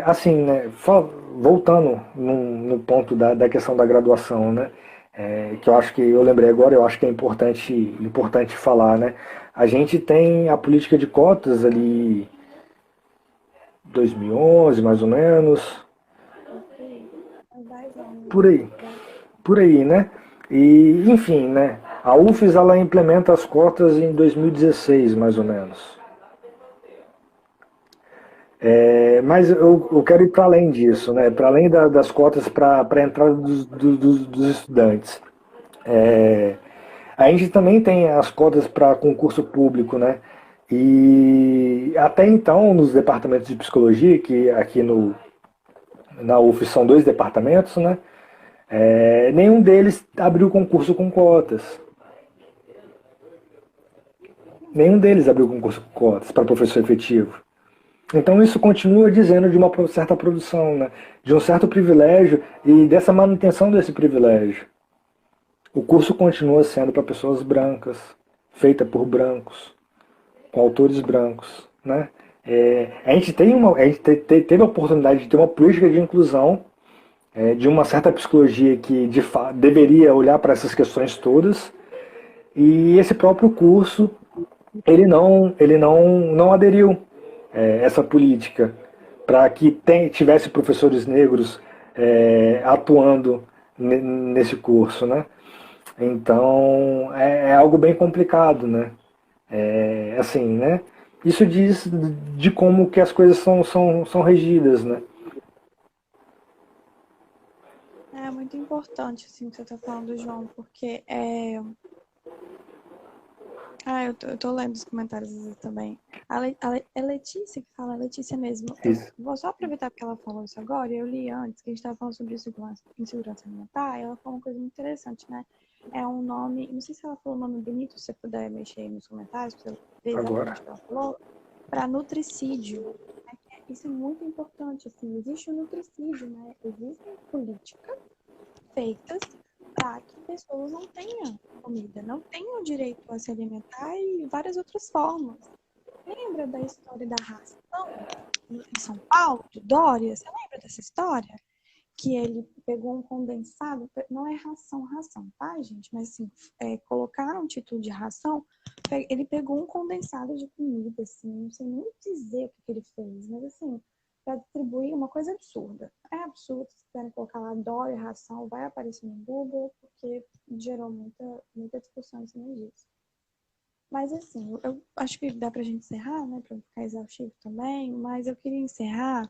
assim, né? Voltando no ponto da questão da graduação, né? Que eu acho que eu lembrei agora, eu acho que é importante falar, né? A gente tem a política de cotas ali 2011, mais ou menos, Há 10 anos. por aí, né? E, enfim, né? A UFES ela implementa as cotas em 2016, mais ou menos. Mas eu quero ir para além disso, né? Para além das cotas para a entrada dos estudantes. É, a gente também tem as cotas para concurso público, né? E até então, nos departamentos de psicologia, que aqui na UF são dois departamentos, né? Nenhum deles abriu concurso com cotas. Nenhum deles abriu concurso com cotas para professor efetivo. Então isso continua dizendo de uma certa produção, né? De um certo privilégio e dessa manutenção desse privilégio. O curso continua sendo para pessoas brancas, feita por brancos, com autores brancos, né? A gente teve a oportunidade de ter uma política de inclusão, de uma certa psicologia que deveria olhar para essas questões todas, e esse próprio curso ele não aderiu essa política para que tivesse professores negros atuando nesse curso, né? Então é algo bem complicado, né? Assim, né? Isso diz de como que as coisas são regidas, né? É muito importante, assim, o que você está falando, João, porque eu tô lendo os comentários às vezes também. É Letícia que fala, é Letícia mesmo. Eu Isso. vou só aproveitar porque ela falou isso agora. Eu li antes, que a gente estava falando sobre insegurança alimentar, e ela falou uma coisa muito interessante, né? É um nome, não sei se ela falou o nome bonito, se você puder mexer aí nos comentários, para você ver Agora. exatamente o que ela falou, para nutricídio. Isso é muito importante, assim, existe o nutricídio, né? Existem políticas feitas para que pessoas não tenham comida, não tenham direito a se alimentar e várias outras formas. Lembra da história da ração em São Paulo, do Dória? Você lembra dessa história? Que ele pegou um condensado, não é ração, tá, gente? Mas assim, colocaram um título de ração, ele pegou um condensado de comida, assim, não sei nem dizer o que ele fez, mas assim, para distribuir uma coisa absurda. É absurdo, se quiserem colocar lá Dória ração, vai aparecer no Google, porque gerou muita discussão em cima disso. Mas assim, eu acho que dá pra gente encerrar, né, pra não ficar exaustivo também, mas eu queria encerrar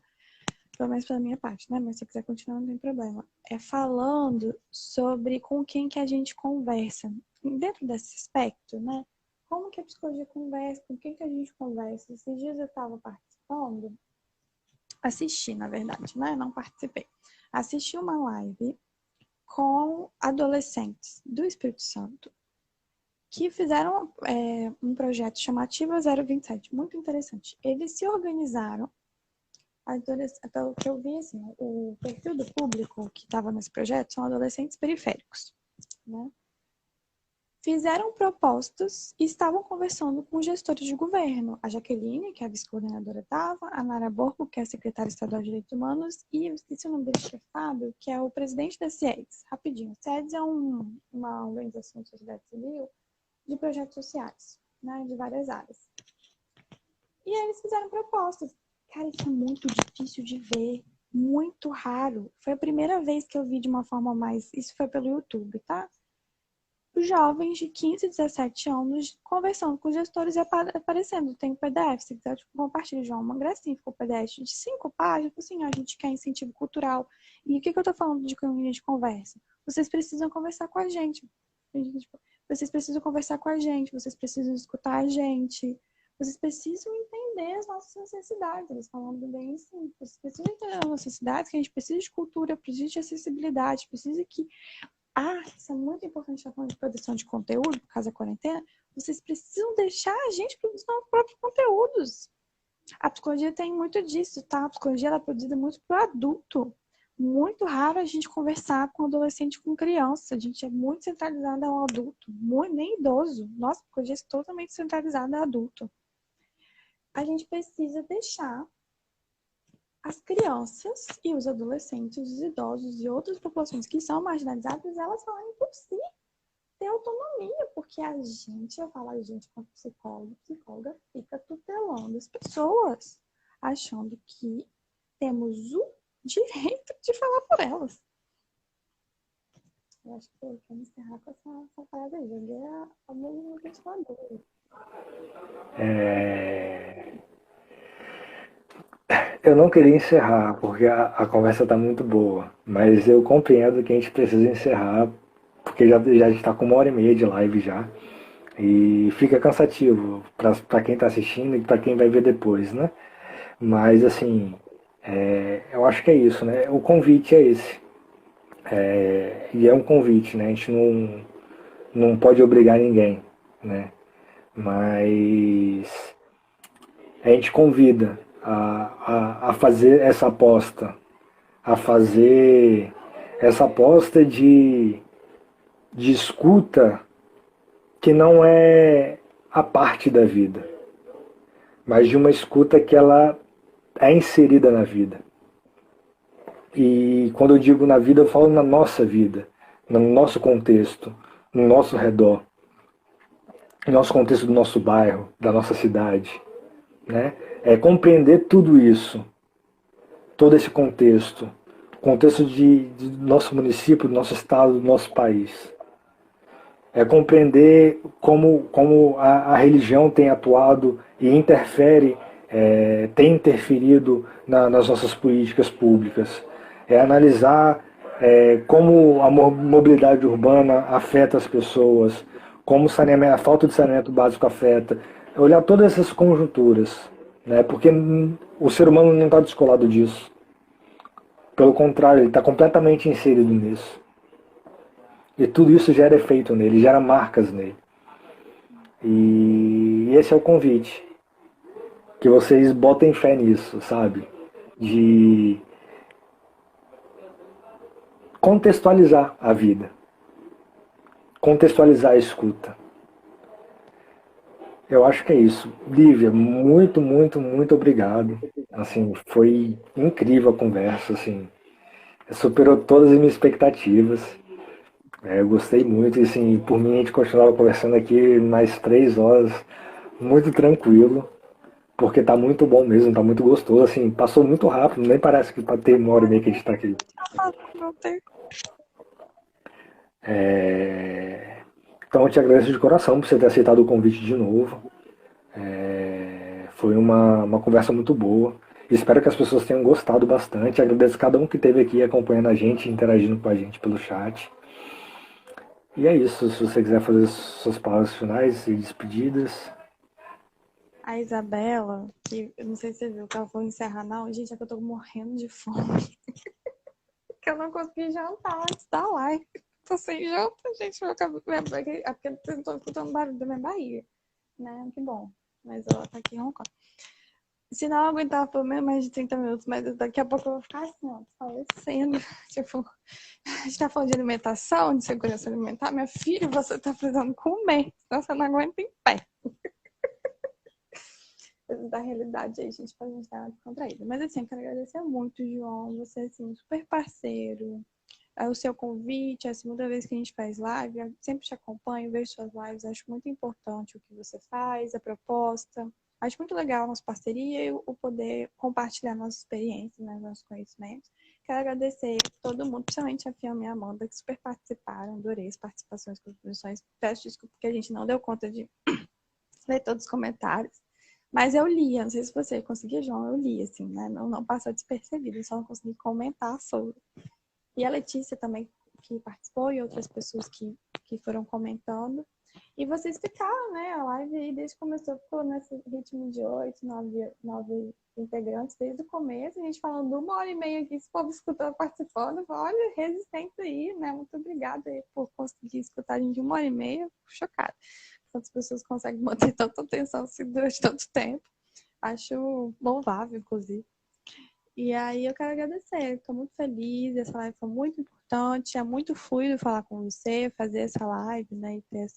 pelo menos pela minha parte, né? Mas se quiser continuar, não tem problema. É falando sobre com quem que a gente conversa. Dentro desse aspecto, né? Como que a psicologia conversa, com quem que a gente conversa. Esses dias eu estava participando, assisti, na verdade, né? Não participei. Assisti uma live com adolescentes do Espírito Santo que fizeram um projeto chamado Ativa 027, muito interessante. Eles se organizaram pelo que eu vi, assim, o perfil do público que estava nesse projeto são adolescentes periféricos, né? Fizeram propostas e estavam conversando com gestores de governo. A Jaqueline, que é a vice-coordenadora, estava, a Nara Borgo, que é a secretária estadual de Direitos Humanos, e eu esqueci o nome dele, que é Fábio, que é o presidente da CIEDS. Rapidinho, a CIEDS é uma organização de sociedade civil de projetos sociais, né, de várias áreas. E aí eles fizeram propostas. Cara, isso é muito difícil de ver, muito raro. Foi a primeira vez que eu vi de uma forma mais. Isso foi pelo YouTube, tá? Os jovens de 15, 17 anos conversando com os gestores e aparecendo. Tem o PDF, se quiser, tipo, compartilha, João. Uma gracinha, ficou o PDF de 5 páginas. Assim, a gente quer incentivo cultural. E o que eu tô falando de caminho de conversa? Vocês precisam conversar com a gente. Vocês precisam conversar com a gente, vocês precisam escutar a gente. Vocês precisam entender as nossas necessidades. Eles falando bem assim. Vocês precisam entender as nossas necessidades, que a gente precisa de cultura, precisa de acessibilidade, precisa que. Isso é muito importante, estar falando de produção de conteúdo, por causa da quarentena. Vocês precisam deixar a gente produzir nossos próprios conteúdos. A psicologia tem muito disso, tá? A psicologia ela é produzida muito para o adulto. Muito raro a gente conversar com adolescente, com criança. A gente é muito centralizado ao adulto, nem idoso. Nossa, a psicologia é totalmente centralizada ao adulto. A gente precisa deixar as crianças e os adolescentes, os idosos e outras populações que são marginalizadas, elas falarem por si, ter autonomia, porque a gente, eu falo a gente como psicóloga, fica tutelando as pessoas, achando que temos o direito de falar por elas. Eu acho que eu vou encerrar com essa parada aí. Joguei a mão no ventilador. Eu não queria encerrar, porque a conversa está muito boa, mas eu compreendo que a gente precisa encerrar, porque já está com 1h30 de live já, e fica cansativo para quem está assistindo e para quem vai ver depois, né? Mas, assim, eu acho que é isso, né? O convite é esse. E é um convite, né? A gente não pode obrigar ninguém, né? Mas a gente convida a fazer essa aposta, a fazer essa aposta de escuta que não é a parte da vida, mas de uma escuta que ela é inserida na vida. E quando eu digo na vida, eu falo na nossa vida, no nosso contexto, no nosso redor, no nosso contexto do nosso bairro, da nossa cidade, né? É compreender tudo isso, todo esse contexto, contexto de nosso município, do nosso estado, do nosso país. É compreender como a religião tem atuado e interfere, tem interferido nas nossas políticas públicas. É analisar como a mobilidade urbana afeta as pessoas, como a falta de saneamento básico afeta. É olhar todas essas conjunturas, né? Porque o ser humano não está descolado disso. Pelo contrário, ele está completamente inserido nisso. E tudo isso gera efeito nele, gera marcas nele. E esse é o convite. Que vocês botem fé nisso, sabe? De contextualizar a vida. Contextualizar a escuta. Eu acho que é isso. Lívia, muito, muito, muito obrigado. Assim, foi incrível a conversa, assim. Superou todas as minhas expectativas. Eu gostei muito e, assim, por mim a gente continuava conversando aqui mais 3 horas, muito tranquilo. Porque tá muito bom mesmo, tá muito gostoso, assim, passou muito rápido, nem parece que ter 1h30 que a gente tá aqui. Não tem. Então eu te agradeço de coração por você ter aceitado o convite de novo. Foi uma conversa muito boa. Espero que as pessoas tenham gostado bastante. Agradeço a cada um que esteve aqui acompanhando a gente, interagindo com a gente pelo chat. E é isso, se você quiser fazer suas palavras finais e despedidas. A Isabela, que eu não sei se você viu que ela falou encerrar, não. Gente, é que eu tô morrendo de fome. Que eu não consegui jantar antes da live. Tô sem janta, gente. Meu cabelo, é porque eu tô escutando barulho da minha barriga. Né? Que bom. Mas ela tá aqui roncando. Se não eu aguentar por menos mais de 30 minutos, mas daqui a pouco eu vou ficar assim, ó, falecendo. Tipo, a gente tá falando de alimentação, de segurança alimentar. Minha filha, você tá precisando comer, senão você não aguenta em pé. Coisas da realidade aí, gente, pra gente dar uma descontraída. Mas assim, eu quero agradecer muito, João. Você, assim, super parceiro. O seu convite, é a segunda vez que a gente faz live. Eu sempre te acompanho, vejo suas lives. Acho muito importante o que você faz, a proposta. Acho muito legal a nossa parceria e o poder compartilhar nossas experiências, né, nossos conhecimentos. Quero agradecer a todo mundo, principalmente a Fiamma e a Amanda, que super participaram. Adorei as participações, contribuições. Peço desculpa porque a gente não deu conta de ler todos os comentários. Mas eu lia, não sei se você conseguia, João, eu li, assim, né? Não passou despercebido, só não consegui comentar sobre. E a Letícia também, que participou, e outras pessoas que foram comentando. E vocês ficaram, né? A live aí, desde que começou, ficou nesse ritmo de 8, 9 integrantes desde o começo. A gente falando 1h30 aqui, esse povo escutando, participando. Olha, resistência aí, né? Muito obrigada aí por conseguir escutar a gente de 1h30. Chocada. Quantas pessoas conseguem manter tanta atenção assim, durante tanto tempo. Acho louvável, inclusive. E aí eu quero agradecer, estou muito feliz, essa live foi muito importante, é muito fluido falar com você, fazer essa live, né, e ter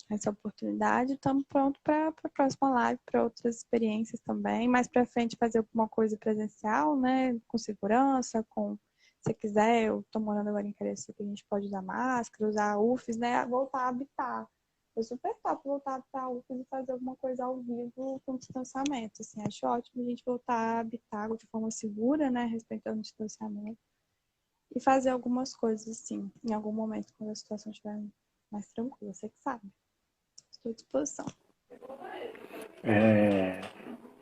essa oportunidade. Estamos prontos para a próxima live, para outras experiências também. Mais para frente fazer alguma coisa presencial, né, com segurança, se quiser, eu estou morando agora em Carecife, a gente pode usar máscara, usar UFs, né, voltar a habitar. Foi super top voltar a habitar UFs e fazer alguma coisa ao vivo com distanciamento. Assim, acho ótimo a gente voltar a habitar de forma segura, né, respeitando o distanciamento. e fazer algumas coisas, assim, em algum momento, quando a situação estiver mais tranquila. Você que sabe. Estou à disposição.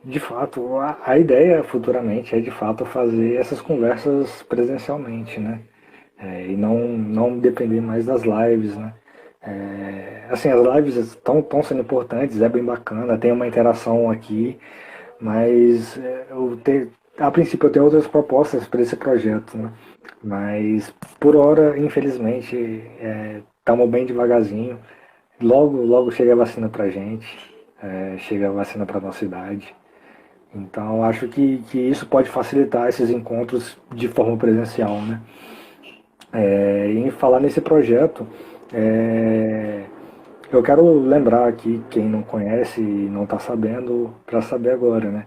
De fato, a ideia futuramente é de fato fazer essas conversas presencialmente, né? E não depender mais das lives, né? Assim, as lives estão sendo importantes, é bem bacana, tem uma interação aqui, mas a princípio eu tenho outras propostas para esse projeto, né? Mas por hora, infelizmente, estamos bem devagarzinho. Logo chega a vacina pra gente, chega a vacina pra nossa idade. Então acho que isso pode facilitar esses encontros de forma presencial, né? Em falar nesse projeto, eu quero lembrar aqui, quem não conhece e não está sabendo, para saber agora, né?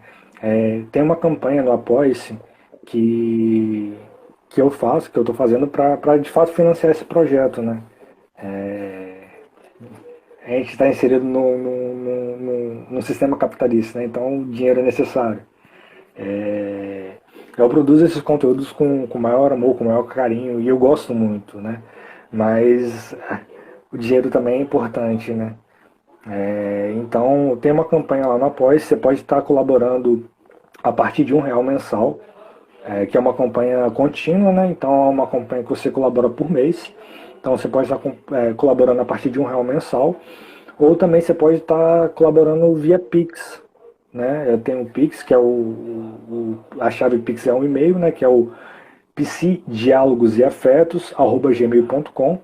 Tem uma campanha no Apoia-se que, que eu faço, que eu estou fazendo para de fato financiar esse projeto, né? A gente está inserido num sistema capitalista, né? Então o dinheiro é necessário. Eu produzo esses conteúdos com maior amor, com maior carinho, e eu gosto muito, né? Mas o dinheiro também é importante, né? Então tem uma campanha lá no Apoia, você pode estar colaborando a partir de R$ 1 mensal, que é uma campanha contínua, né? Então é uma campanha que você colabora por mês. Então você pode estar colaborando a partir de R$ 1 mensal, ou também você pode estar colaborando via Pix, né? Eu tenho o Pix, que é a chave Pix é um e-mail, né? Que é o psidiálogosefetos@gmail.com.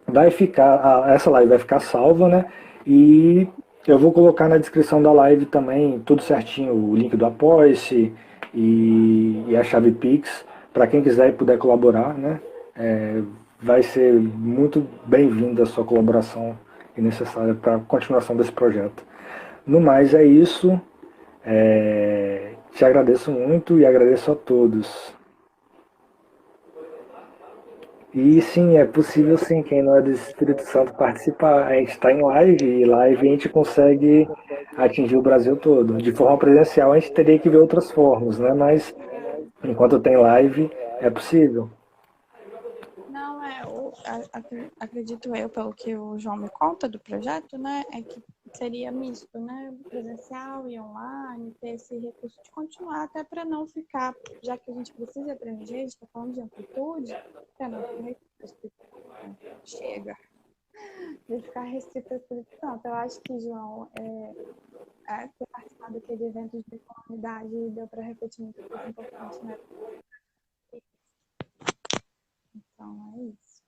Vai ficar, essa live vai ficar salva, né? E eu vou colocar na descrição da live também tudo certinho, o link do Apoia-se e a chave Pix, para quem quiser e puder colaborar, né? Vai ser muito bem-vinda a sua colaboração e necessária para a continuação desse projeto. No mais é isso. Te agradeço muito e agradeço a todos. E sim, é possível sim, quem não é do Espírito Santo participar. A gente está em live e live a gente consegue atingir o Brasil todo. De forma presencial a gente teria que ver outras formas, né? Mas enquanto tem live é possível. Não, acredito eu, pelo que o João me conta do projeto, né, é que seria misto, né, presencial e online, ter esse recurso de continuar, até para não ficar, já que a gente precisa abranger, a gente está falando de amplitude, para não ficar restrito. Chega de ficar restrito ao Espírito Santo. Eu acho que, João, ter participado daquele evento de comunidade deu para refletir muita coisa importante, né? Então, é isso.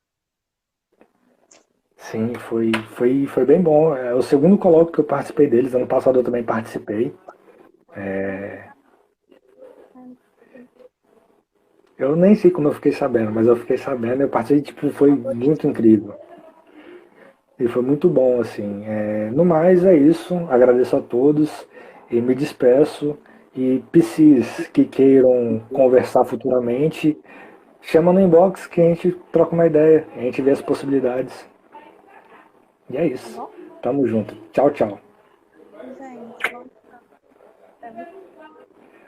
Sim, foi bem bom. É o segundo colóquio que eu participei deles. Ano passado eu também participei. Eu nem sei como eu fiquei sabendo, mas eu fiquei sabendo. Eu participei, tipo, foi muito incrível. E foi muito bom, assim. No mais, é isso. Agradeço a todos e me despeço. E PCs que queiram conversar futuramente, chama no inbox que a gente troca uma ideia, a gente vê as possibilidades. E é isso. Tamo junto. Tchau, tchau. Gente,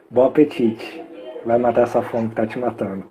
Bom apetite. Vai matar essa fome que tá te matando.